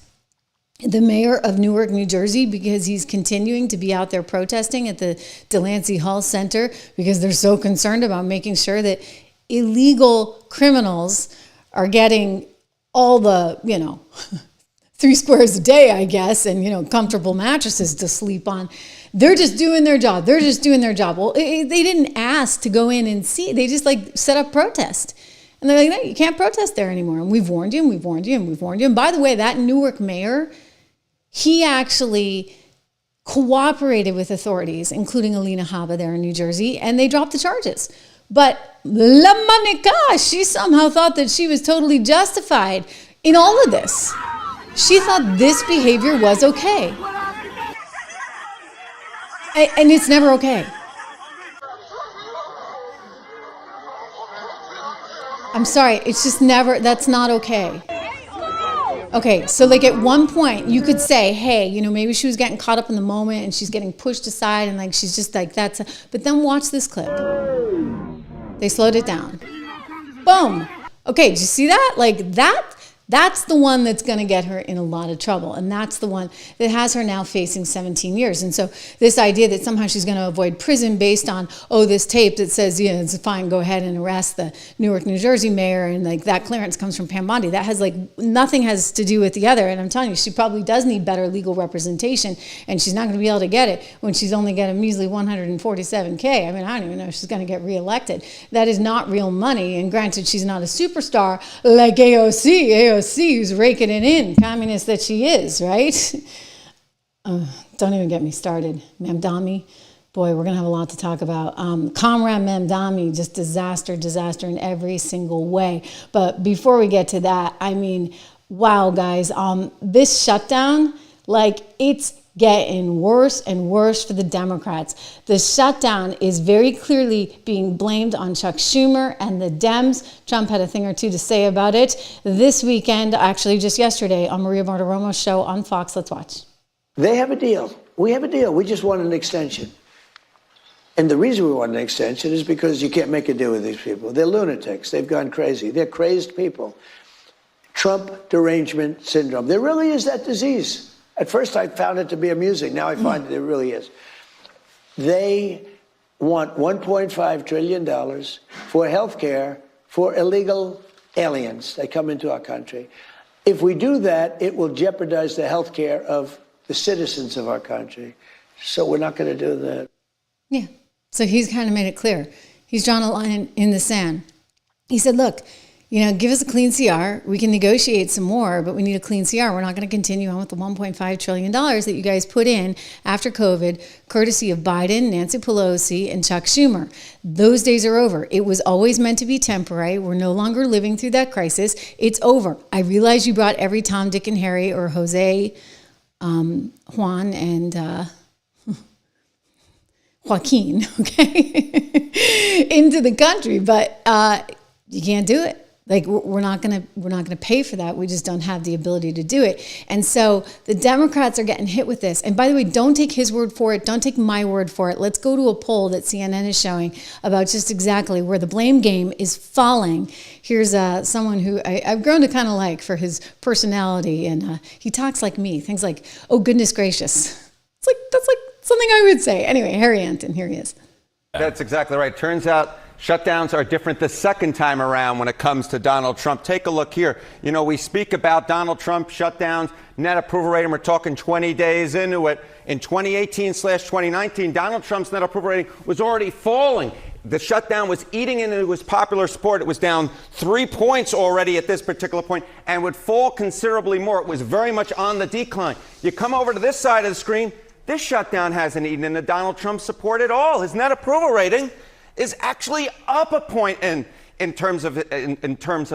the mayor of Newark, New Jersey, because he's continuing to be out there protesting at the Delancey Hall Center because they're so concerned about making sure that illegal criminals are getting all the, 3 squares a day, I guess, and, comfortable mattresses to sleep on. They're just doing their job. Well, they didn't ask to go in and see. They just set up protest. And they're like, no, you can't protest there anymore. And we've warned you, and we've warned you, and we've warned you. And by the way, that Newark mayor, he actually cooperated with authorities, including Alina Habba there in New Jersey, and they dropped the charges. But LaMonica, she somehow thought that she was totally justified in all of this. She thought this behavior was okay. And it's never okay. I'm sorry, it's just never, that's not okay. Okay, so at one point you could say, hey, maybe she was getting caught up in the moment and she's getting pushed aside and she's just that's, but then watch this clip. They slowed it down. Boom. Okay, did you see that? That's the one that's going to get her in a lot of trouble. And that's the one that has her now facing 17 years. And so this idea that somehow she's going to avoid prison based on, this tape that says, it's fine, go ahead and arrest the Newark, New Jersey mayor. And that clearance comes from Pam Bondi. That has nothing has to do with the other. And I'm telling you, she probably does need better legal representation. And she's not going to be able to get it when she's only got a measly $147K. I mean, I don't even know if she's going to get reelected. That is not real money. And granted, she's not a superstar like AOC, who's raking it in, communist that she is, right? Don't even get me started. Mamdani, boy, we're going to have a lot to talk about. Comrade Mamdani, just disaster in every single way. But before we get to that, I mean, wow, guys, this shutdown, it's getting worse and worse for the Democrats. The shutdown is very clearly being blamed on Chuck Schumer and the Dems. Trump had a thing or two to say about it this weekend, actually just yesterday, on Maria Bartiromo's show on Fox. Let's watch. They have a deal. We have a deal. We just want an extension. And the reason we want an extension is because you can't make a deal with these people. They're lunatics. They've gone crazy. They're crazed people. Trump derangement syndrome. There really is that disease. At first, I found it to be amusing. Now I find it really is. They want $1.5 trillion for health care for illegal aliens that come into our country. If we do that, it will jeopardize the health care of the citizens of our country. So we're not going to do that. Yeah. So he's kind of made it clear. He's drawn a line in the sand. He said, look, give us a clean CR. We can negotiate some more, but we need a clean CR. We're not going to continue on with the $1.5 trillion that you guys put in after COVID, courtesy of Biden, Nancy Pelosi, and Chuck Schumer. Those days are over. It was always meant to be temporary. We're no longer living through that crisis. It's over. I realize you brought every Tom, Dick, and Harry, or Jose, Juan, and Joaquin, okay, into the country, but you can't do it. Like we're not gonna pay for that. We just don't have the ability to do it. And so the Democrats are getting hit with this. And by the way, don't take his word for it. Don't take my word for it. Let's go to a poll that CNN is showing about just exactly where the blame game is falling. Here's someone who I've grown to kind of like for his personality, and he talks like me. Things like, "Oh goodness gracious," that's like something I would say. Anyway, Harry Anton, here he is. That's exactly right. Turns out shutdowns are different the second time around when it comes to Donald Trump. Take a look here. You know, we speak about Donald Trump shutdowns, net approval rating. We're talking 20 days into it. In 2018/2019, Donald Trump's net approval rating was already falling. The shutdown was eating into his popular support. It was down 3 points already at this particular point and would fall considerably more. It was very much on the decline. You come over to this side of the screen. This shutdown hasn't eaten into Donald Trump's support at all. His net approval rating is actually up a point in terms of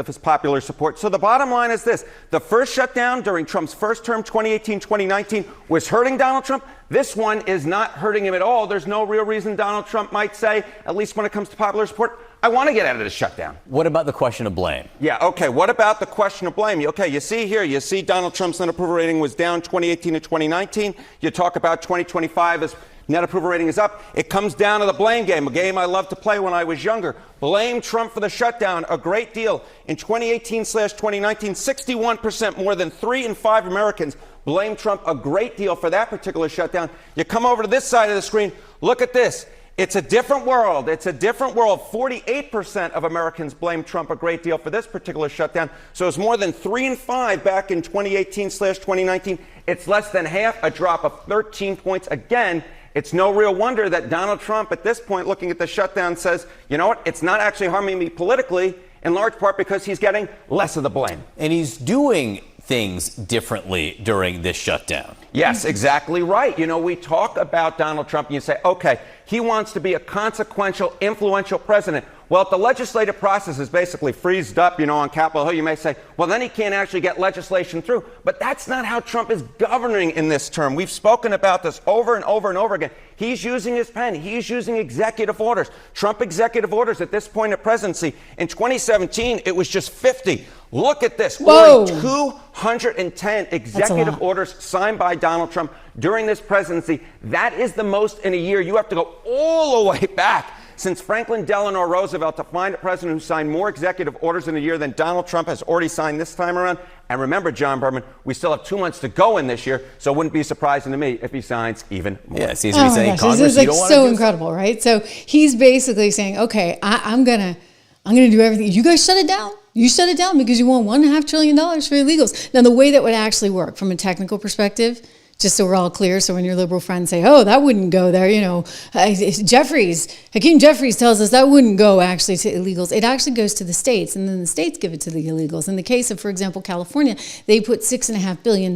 his popular support. So the bottom line is this. The first shutdown during Trump's first term, 2018-2019, was hurting Donald Trump. This one is not hurting him at all. There's no real reason Donald Trump might say, at least when it comes to popular support, I want to get out of this shutdown. What about the question of blame? Yeah, okay. What about the question of blame? Okay, you see Donald Trump's net approval rating was down 2018 to 2019. You talk about 2025 as net approval rating is up. It comes down to the blame game, a game I loved to play when I was younger. Blame Trump for the shutdown a great deal. In 2018/2019, 61%, more than 3 in 5 Americans blame Trump a great deal for that particular shutdown. You come over to this side of the screen, look at this. It's a different world. It's a different world. 48% of Americans blame Trump a great deal for this particular shutdown. So it's more than 3 in 5 back in 2018/2019. It's less than half, a drop of 13 points. Again, it's no real wonder that Donald Trump at this point, looking at the shutdown, says, you know what, it's not actually harming me politically, in large part because he's getting less of the blame. And he's doing things differently during this shutdown. Yes, exactly right. You know, we talk about Donald Trump and you say, okay, he wants to be a consequential, influential president. Well, if the legislative process is basically freezed up, you know, on Capitol Hill, you may say, well, then he can't actually get legislation through. But that's not how Trump is governing in this term. We've spoken about this over and over and over again. He's using his pen. He's using executive orders. Trump executive orders at this point of presidency. In 2017, it was just 50. Look at this. Whoa. 210 executive orders signed by Donald Trump during this presidency. That is the most in a year. You have to go all the way back since Franklin Delano Roosevelt to find a president who signed more executive orders in a year than Donald Trump has already signed this time around. And remember, John Berman, we still have 2 months to go in this year, so it wouldn't be surprising to me if he signs even more. Yeah, seems to be saying, Congress, this is like so incredible, right? So he's basically saying, okay, I'm gonna do everything. You guys shut it down. You shut it down because you want $1.5 trillion for illegals. Now, the way that would actually work from a technical perspective, just so we're all clear, so when your liberal friends say, oh, that wouldn't go there, you know, Hakeem Jeffries tells us that wouldn't go actually to illegals. It actually goes to the states, and then the states give it to the illegals. In the case of, for example, California, they put $6.5 billion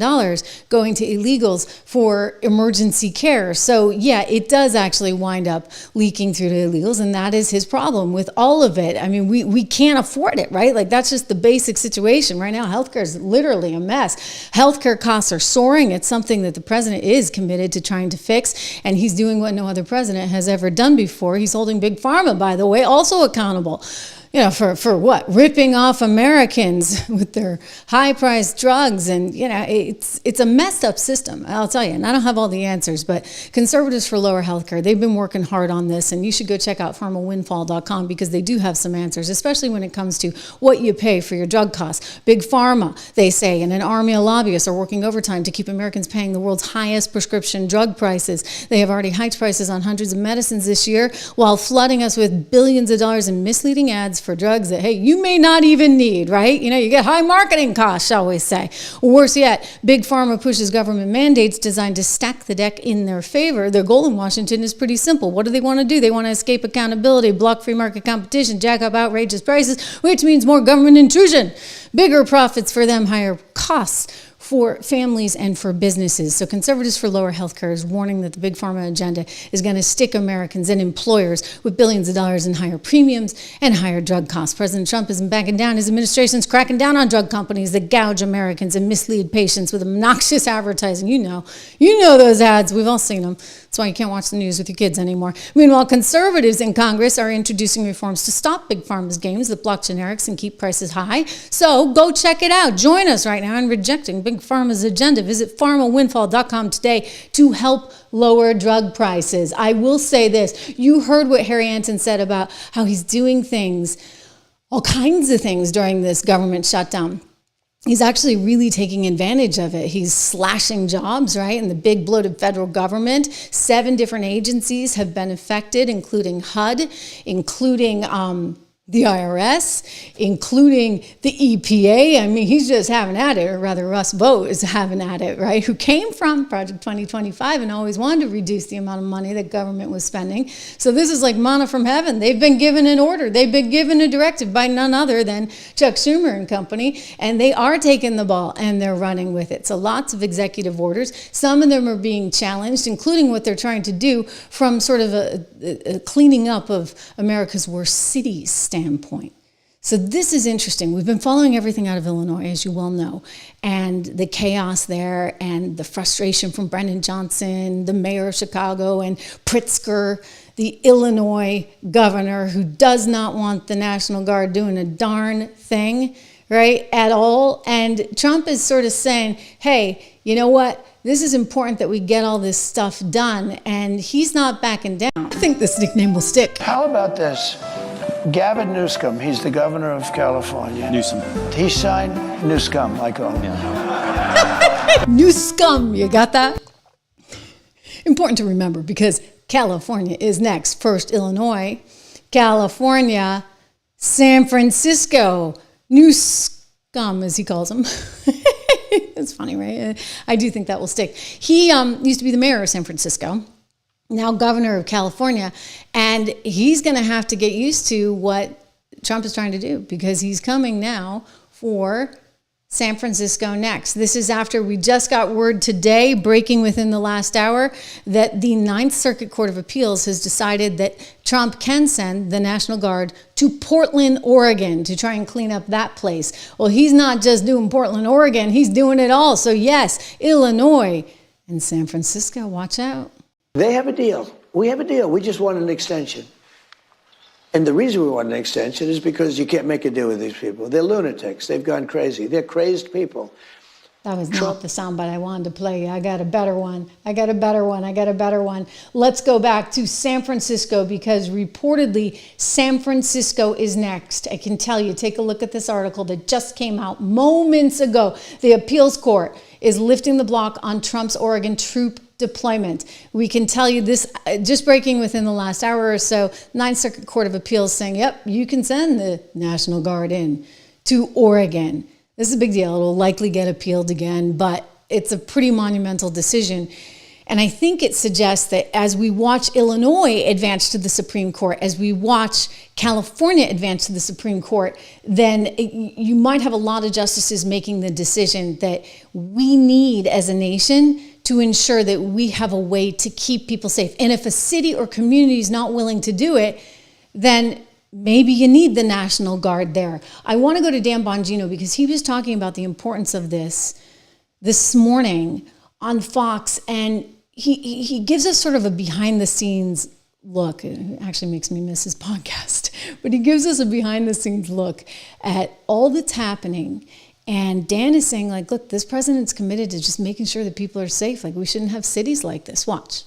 going to illegals for emergency care. So, yeah, it does actually wind up leaking through to illegals, and that is his problem with all of it. I mean, we can't afford it, right? Like, that's just the basic situation. Right now, healthcare is literally a mess. Healthcare costs are soaring. It's something that the president is committed to trying to fix, and he's doing what no other president has ever done before. He's holding Big Pharma, by the way, also accountable. You know, for what? Ripping off Americans with their high-priced drugs. And, you know, it's a messed up system, I'll tell you. And I don't have all the answers, but Conservatives for Lower Healthcare, they've been working hard on this. And you should go check out pharmawindfall.com because they do have some answers, especially when it comes to what you pay for your drug costs. Big Pharma, they say, and an army of lobbyists are working overtime to keep Americans paying the world's highest prescription drug prices. They have already hiked prices on hundreds of medicines this year while flooding us with billions of dollars in misleading ads for drugs that, hey, you may not even need, right? You know, you get high marketing costs, shall we say. Worse yet, Big Pharma pushes government mandates designed to stack the deck in their favor. Their goal in Washington is pretty simple. What do they want to do? They want to escape accountability, block free market competition, jack up outrageous prices, which means more government intrusion. Bigger profits for them, higher costs for families and for businesses. So Conservatives for Lower Healthcare is warning that the Big Pharma agenda is going to stick Americans and employers with billions of dollars in higher premiums and higher drug costs. President Trump isn't backing down. His administration's cracking down on drug companies that gouge Americans and mislead patients with obnoxious advertising. You know those ads. We've all seen them. That's why you can't watch the news with your kids anymore. Meanwhile, conservatives in Congress are introducing reforms to stop big pharma's games that block generics and keep prices high. So go check it out. Join us right now in rejecting big pharma's agenda. Visit pharmawindfall.com today to help lower drug prices. I will say this. You heard what Harry Anton said about how he's doing things, all kinds of things during this government shutdown. He's actually really taking advantage of it. He's slashing jobs, right? In the big bloated federal government. 7 different agencies have been affected, including HUD, including the IRS, including the EPA. I mean, he's just having at it, or rather Russ Vought is having at it, right? Who came from Project 2025 and always wanted to reduce the amount of money that government was spending. So this is like manna from heaven. They've been given an order. They've been given a directive by none other than Chuck Schumer and company, and they are taking the ball and they're running with it. So lots of executive orders. Some of them are being challenged, including what they're trying to do from sort of a cleaning up of America's worst cities standpoint. So this is interesting. We've been following everything out of Illinois, as you well know, and the chaos there and the frustration from Brendan Johnson, the mayor of Chicago, and Pritzker, the Illinois governor, who does not want the National Guard doing a darn thing, right, at all. And Trump is sort of saying, hey, you know what? This is important that we get all this stuff done, and he's not backing down. I think this nickname will stick. How about this? Gavin Newsom, he's the governor of California. Newsom. He signed Newsom, I call him. Newsom, you got that? Important to remember because California is next. First Illinois, California, San Francisco, Newsom, as he calls them. It's funny, right? I do think that will stick. He used to be the mayor of San Francisco, now governor of California, and he's going to have to get used to what Trump is trying to do because he's coming now for San Francisco next. This is after we just got word today, breaking within the last hour, that the Ninth Circuit Court of Appeals has decided that Trump can send the National Guard to Portland, Oregon to try and clean up that place. Well, he's not just doing Portland, Oregon, he's doing it all. So yes, Illinois and San Francisco, watch out. They have a deal. We have a deal. We just want an extension. And the reason we want an extension is because you can't make a deal with these people. They're lunatics. They've gone crazy. They're crazed people. That was not the soundbite I wanted to play. I got a better one. Let's go back to San Francisco because reportedly San Francisco is next. I can tell you, take a look at this article that just came out moments ago. The appeals court is lifting the block on Trump's Oregon troop deployment. We can tell you this, just breaking within the last hour or so, Ninth Circuit Court of Appeals saying, yep, you can send the National Guard in to Oregon. This is a big deal. It'll likely get appealed again, but it's a pretty monumental decision. And I think it suggests that as we watch Illinois advance to the Supreme Court, as we watch California advance to the Supreme Court, then you might have a lot of justices making the decision that we need as a nation to ensure that we have a way to keep people safe. And if a city or community is not willing to do it, then maybe you need the National Guard there. I want to go to Dan Bongino because he was talking about the importance of this morning on Fox, and he gives us sort of a behind-the-scenes look. It actually makes me miss his podcast, but he gives us a behind-the-scenes look at all that's happening. And Dan is saying, like, look, this president's committed to just making sure that people are safe. Like, we shouldn't have cities like this. Watch.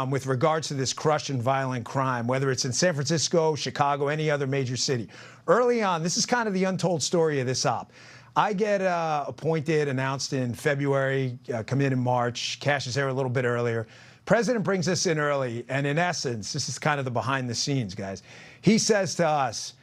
With regards to this crush and violent crime, whether it's in San Francisco, Chicago, any other major city. Early on, this is kind of the untold story of this op. I get appointed, announced in February, come in March. Kash is there a little bit earlier. President brings us in early, and in essence, this is kind of the behind the scenes, guys. He says to us,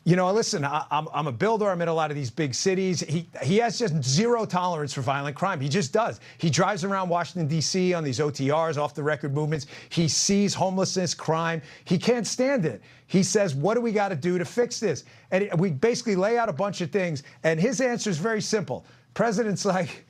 you know, listen, I'm a builder. I'm in a lot of these big cities. He has just zero tolerance for violent crime. He just does. He drives around Washington, D.C. on these OTRs, off-the-record movements. He sees homelessness, crime. He can't stand it. He says, what do we got to do to fix this? And we basically lay out a bunch of things. And his answer is very simple. President's like,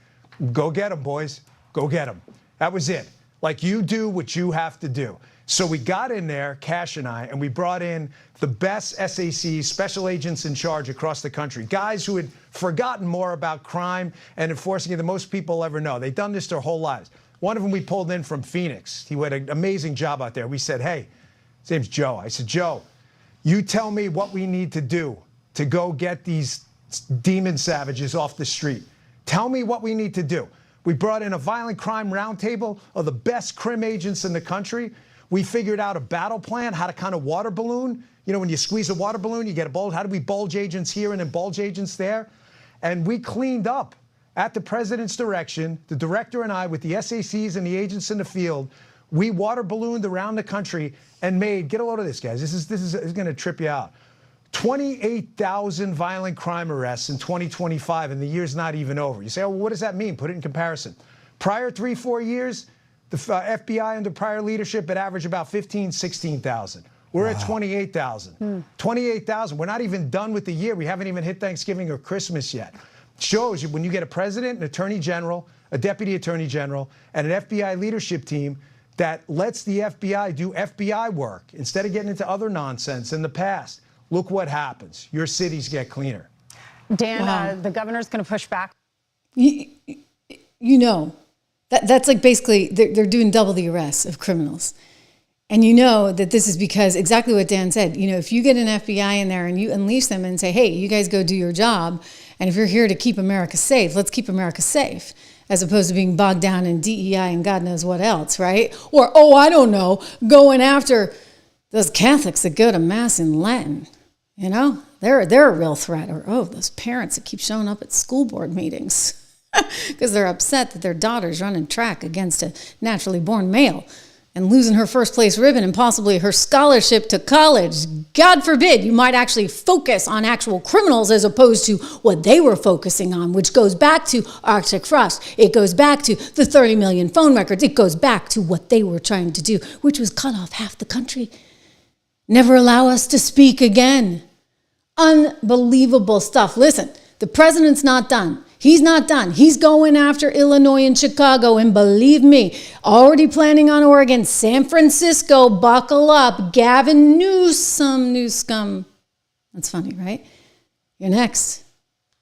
go get them, boys. Go get them. That was it. Like, you do what you have to do. So we got in there, Kash and I, and we brought in the best SACs, special agents in charge across the country, guys who had forgotten more about crime and enforcing it than most people ever know. They've done this their whole lives. One of them we pulled in from Phoenix. He had an amazing job out there. We said, hey, his name's Joe. I said, Joe, you tell me what we need to do to go get these demon savages off the street. Tell me what we need to do. We brought in a violent crime roundtable of the best crim agents in the country. We figured out a battle plan, how to kind of water balloon. You know, when you squeeze a water balloon, you get a bulge. How do we bulge agents here and then bulge agents there? And we cleaned up at the president's direction, the director and I, with the SACs and the agents in the field, we water ballooned around the country and made, get a load of this, guys. This is going to trip you out. 28,000 violent crime arrests in 2025, and the year's not even over. You say, oh, well, what does that mean? Put it in comparison. Prior 3-4 years, the FBI under prior leadership had averaged about 15, 16,000. We're at 28,000. 28,000. We're not even done with the year. We haven't even hit Thanksgiving or Christmas yet. Shows you when you get a president, an attorney general, a deputy attorney general, and an FBI leadership team that lets the FBI do FBI work instead of getting into other nonsense in the past. Look what happens. Your cities get cleaner. Dan, the governor's going to push back. You know, that's like basically they're doing double the arrests of criminals. And you know that this is because exactly what Dan said. You know, if you get an FBI in there and you unleash them and say, hey, you guys go do your job, and if you're here to keep America safe, let's keep America safe, as opposed to being bogged down in DEI and God knows what else, right? Or, oh, I don't know, going after those Catholics that go to Mass in Latin. You know, they're a real threat. Or, oh, those parents that keep showing up at school board meetings because they're upset that their daughter's running track against a naturally born male and losing her first place ribbon and possibly her scholarship to college. God forbid you might actually focus on actual criminals as opposed to what they were focusing on, which goes back to Arctic Frost. It goes back to the 30 million phone records. It goes back to what they were trying to do, which was cut off half the country. Never allow us to speak again. Unbelievable stuff. Listen, the president's not done. He's not done. He's going after Illinois and Chicago. And believe me, already planning on Oregon, San Francisco, buckle up. Gavin Newsom. That's funny, right? You're next.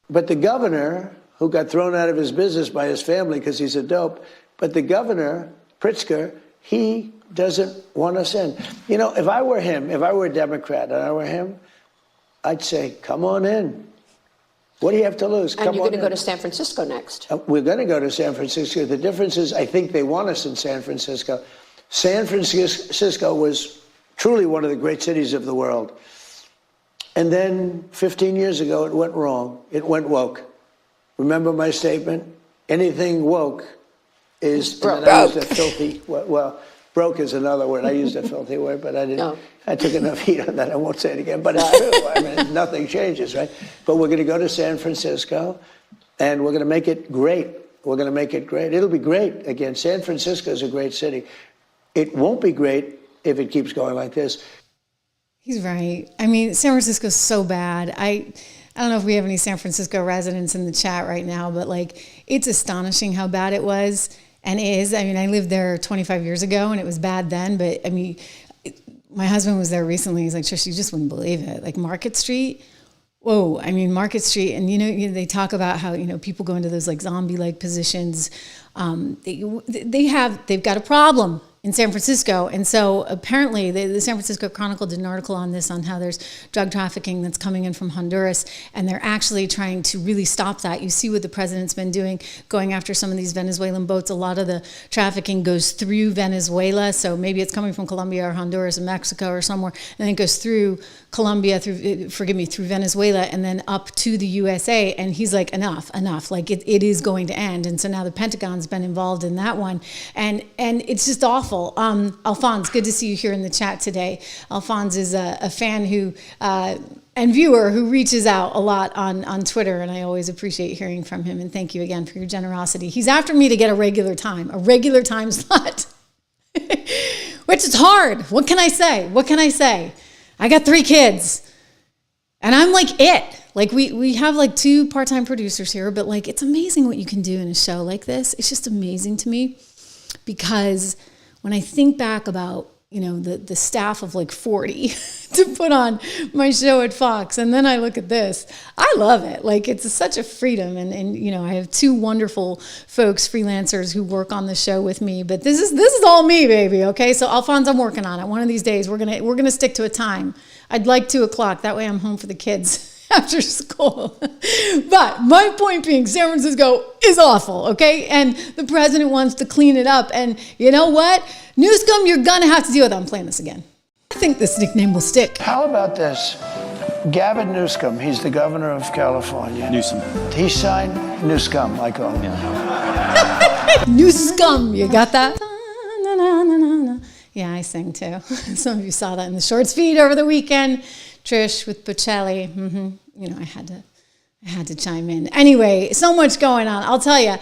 But the governor, who got thrown out of his business by his family because he's a dope, but the governor, Pritzker, he doesn't want us in. You know, if I were him, if I were a Democrat and I were him, I'd say, come on in. What do you have to lose? And you're going to go to San Francisco next. We're going to go to San Francisco. The difference is I think they want us in San Francisco. San Francisco was truly one of the great cities of the world. And then 15 years ago, it went wrong. It went woke. Remember my statement? Anything woke is broke. I used a filthy, well, broke is another word. I used a filthy word, but I didn't. No. I took enough heat on that. I won't say it again, but it's true. I mean, nothing changes, right? But we're going to go to San Francisco, and we're going to make it great. We're going to make it great. It'll be great. Again, San Francisco is a great city. It won't be great if it keeps going like this. He's right. I mean, San Francisco's so bad. I don't know if we have any San Francisco residents in the chat right now, but like, it's astonishing how bad it was and is. I mean, I lived there 25 years ago, and it was bad then, but I mean, my husband was there recently. He's like, Trish, you just wouldn't believe it. Like Market Street. Whoa. I mean, Market Street. And, you know, they talk about how, you know, people go into those like zombie-like positions. They've got a problem in San Francisco. And so apparently the San Francisco Chronicle did an article on this, on how there's drug trafficking that's coming in from Honduras, and they're actually trying to really stop that. You see what the president's been doing, going after some of these Venezuelan boats. A lot of the trafficking goes through Venezuela, so maybe it's coming from Colombia or Honduras or Mexico or somewhere, and then it goes through Colombia, through Venezuela, and then up to the USA. And he's like, enough, like it is going to end. And so now the Pentagon's been involved in that one, and it's just awful. Alphonse, good to see you here in the chat today. Alphonse is a fan who and viewer who reaches out a lot on Twitter, and I always appreciate hearing from him. And thank you again for your generosity. He's after me to get a regular time slot, which is hard. What can I say? I got 3 kids, and I'm like it. Like we have like 2 part-time producers here, but like it's amazing what you can do in a show like this. It's just amazing to me, because when I think back about the staff of like 40 to put on my show at Fox. And then I look at this. I love it. Like, it's such a freedom. And I have two wonderful folks, freelancers, who work on the show with me. But this is all me, baby. Okay. So Alphonse, I'm working on it. One of these days we're gonna stick to a time. I'd like 2:00. That way I'm home for the kids after school. But my point being, San Francisco is awful, okay? And the president wants to clean it up. And you know what? Newsome, you're gonna have to deal with it. I'm playing this again. I think this nickname will stick. How about this? Gavin Newsom, he's the governor of California. Newsom. He signed Newscum, I call him. Newscum, you got that? Yeah, I sing too. Some of you saw that in the shorts feed over the weekend. Trish with Pacelli. I had to chime in. Anyway, so much going on. I'll tell you,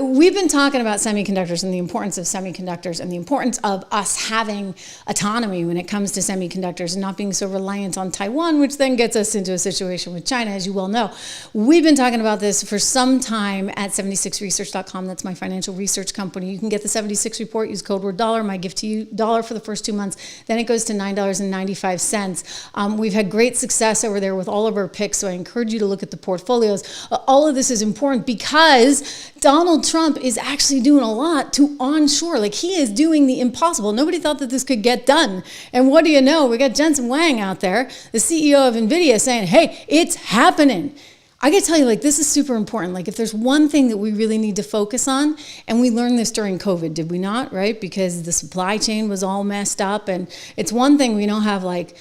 we've been talking about semiconductors and the importance of semiconductors and the importance of us having autonomy when it comes to semiconductors and not being so reliant on Taiwan, which then gets us into a situation with China, as you well know. We've been talking about this for some time at 76research.com. That's my financial research company. You can get the 76 report. Use code word $. My gift to you, $1 for the first 2 months. Then it goes to $9.95. We've had great success over there with all of our picks, so I encourage you to look at the portfolios. All of this is important because Donald Trump is actually doing a lot to onshore. Like, he is doing the impossible. Nobody thought that this could get done. And what do you know? We got Jensen Huang out there, the CEO of Nvidia, saying, hey, it's happening. I gotta tell you, like, this is super important. Like, if there's one thing that we really need to focus on, and we learned this during COVID, did we not, right? Because the supply chain was all messed up. And it's one thing we don't have, like,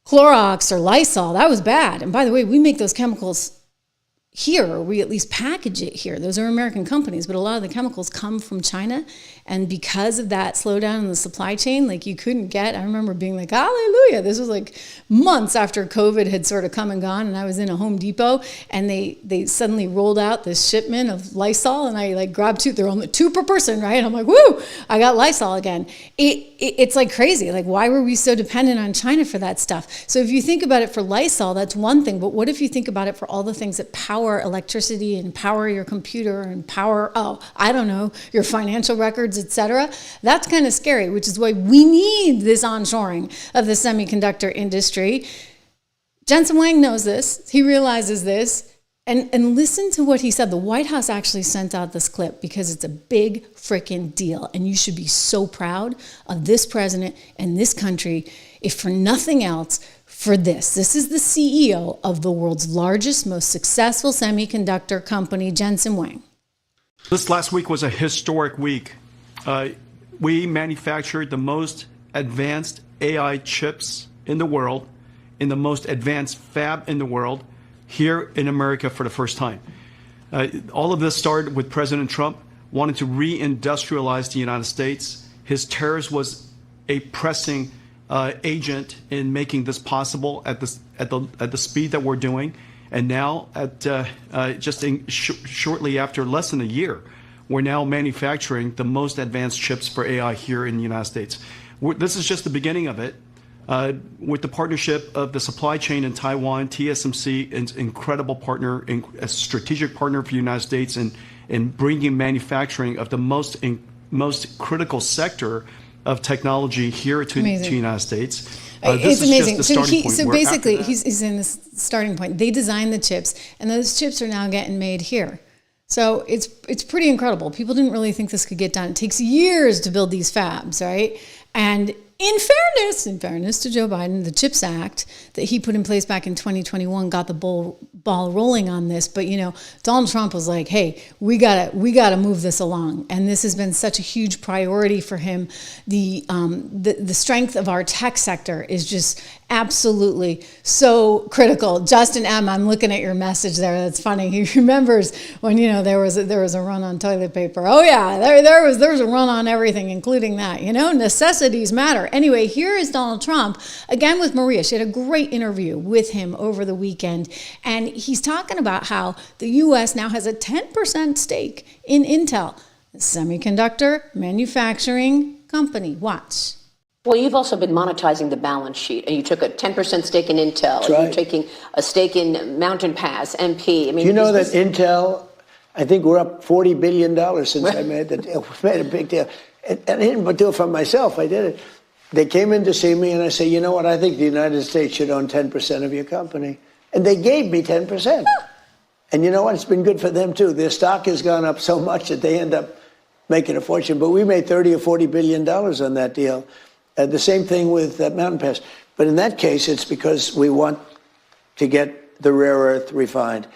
Clorox or Lysol. That was bad. And by the way, we make those chemicals here, or we at least package it here. Those are American companies, but a lot of the chemicals come from China. And because of that slowdown in the supply chain, like, you couldn't get, I remember being like, hallelujah. This was like months after COVID had sort of come and gone, and I was in a Home Depot, and they suddenly rolled out this shipment of Lysol, and I like grabbed two. They're only 2 per person, right? I'm like, woo, I got Lysol again. It's like crazy. Like, why were we so dependent on China for that stuff? So if you think about it for Lysol, that's one thing, but what if you think about it for all the things that power electricity and power your computer and power, I don't know, your financial records, etc.? That's kind of scary, which is why we need this onshoring of the semiconductor industry. Jensen Huang knows this. He realizes this. And listen to what he said. The White House actually sent out this clip because it's a big freaking deal. And you should be so proud of this president and this country, if for nothing else, for this. This is the CEO of the world's largest, most successful semiconductor company, Jensen Huang. This last week was a historic week. We manufactured the most advanced AI chips in the world, in the most advanced fab in the world, here in America for the first time. All of this started with President Trump wanting to reindustrialize the United States. His terrorist was a pressing agent in making this possible at the speed that we're doing. And now, shortly after, less than a year, we're now manufacturing the most advanced chips for AI here in the United States. This is just the beginning of it. With the partnership of the supply chain in Taiwan, TSMC is an incredible partner, a strategic partner for the United States in bringing manufacturing of the most critical sector of technology here to the United States. It's amazing. Just the starting point. So basically, he's in this starting point. They designed the chips, and those chips are now getting made here. So it's pretty incredible. People didn't really think this could get done. It takes years to build these fabs, right? And in fairness to Joe Biden, the CHIPS Act that he put in place back in 2021 got the ball rolling on this. But, Donald Trump was like, hey, we gotta move this along. And this has been such a huge priority for him. The strength of our tech sector is just absolutely so critical. Justin M., I'm looking at your message there. That's funny. He remembers when, there was a run on toilet paper. Oh yeah, there was a run on everything, including that. Necessities matter. Anyway, here is Donald Trump, again with Maria. She had a great interview with him over the weekend. And he's talking about how the U.S. now has a 10% stake in Intel, a semiconductor manufacturing company. Watch. Well, you've also been monetizing the balance sheet, and you took a 10% stake in Intel. That's right. You're taking a stake in Mountain Pass, MP. I mean, you know that Intel, I think we're up $40 billion since I made a big deal. And I didn't do it for myself. I did it. They came in to see me, and I said, you know what? I think the United States should own 10% of your company. And they gave me 10%. And you know what? It's been good for them, too. Their stock has gone up so much that they end up making a fortune. But we made $30 or $40 billion on that deal. The same thing with Mountain Pass. But in that case, it's because we want to get the rare earth refined.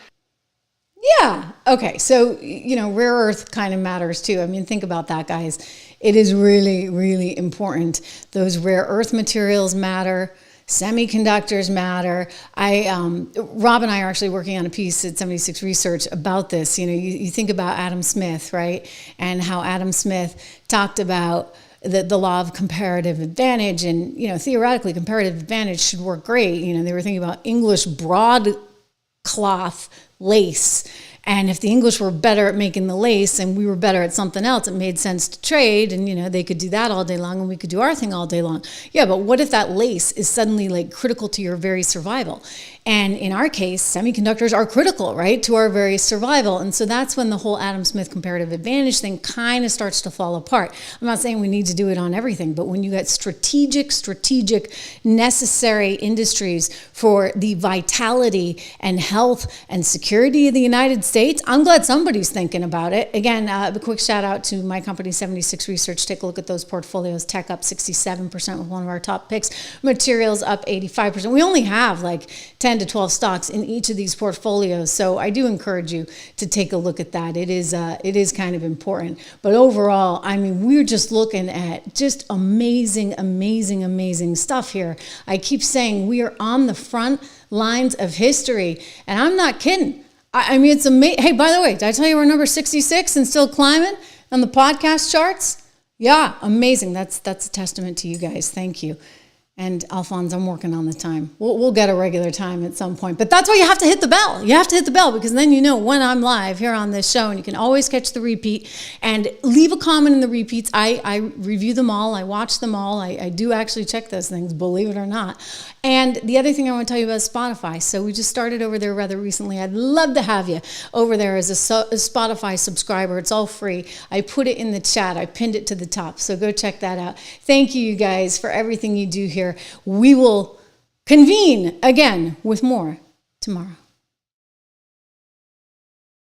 Yeah. Okay. So, rare earth kind of matters too. I mean, think about that, guys. It is really, really important. Those rare earth materials matter. Semiconductors matter. Rob and I are actually working on a piece at 76 Research about this. You think about Adam Smith, right? And how Adam Smith talked about the law of comparative advantage, and theoretically comparative advantage should work great. They were thinking about English broadcloth lace, and if the English were better at making the lace and we were better at something else, it made sense to trade, and they could do that all day long and we could do our thing all day long. Yeah, but what if that lace is suddenly like critical to your very survival? And in our case, semiconductors are critical, right, to our very survival. And so that's when the whole Adam Smith comparative advantage thing kind of starts to fall apart. I'm not saying we need to do it on everything, but when you get strategic, necessary industries for the vitality and health and security of the United States, I'm glad somebody's thinking about it. Again, a quick shout out to my company, 76 Research. Take a look at those portfolios. Tech up 67% with one of our top picks. Materials up 85%. We only have like 10 to 12 stocks in each of these portfolios. So I do encourage you to take a look at that. It is kind of important. But overall, I mean, we're just looking at just amazing stuff here. I keep saying we are on the front lines of history, and I'm not kidding. I mean, it's amazing. Hey, by the way, did I tell you we're number 66 and still climbing on the podcast charts? Yeah, amazing. That's a testament to you guys. Thank you. And Alphonse, I'm working on the time. We'll get a regular time at some point. But that's why you have to hit the bell. You have to hit the bell because then you know when I'm live here on this show. And you can always catch the repeat. And leave a comment in the repeats. I review them all. I watch them all. I do actually check those things, believe it or not. And the other thing I want to tell you about is Spotify. So we just started over there rather recently. I'd love to have you over there as a Spotify subscriber. It's all free. I put it in the chat. I pinned it to the top. So go check that out. Thank you guys for everything you do here. We will convene again with more tomorrow.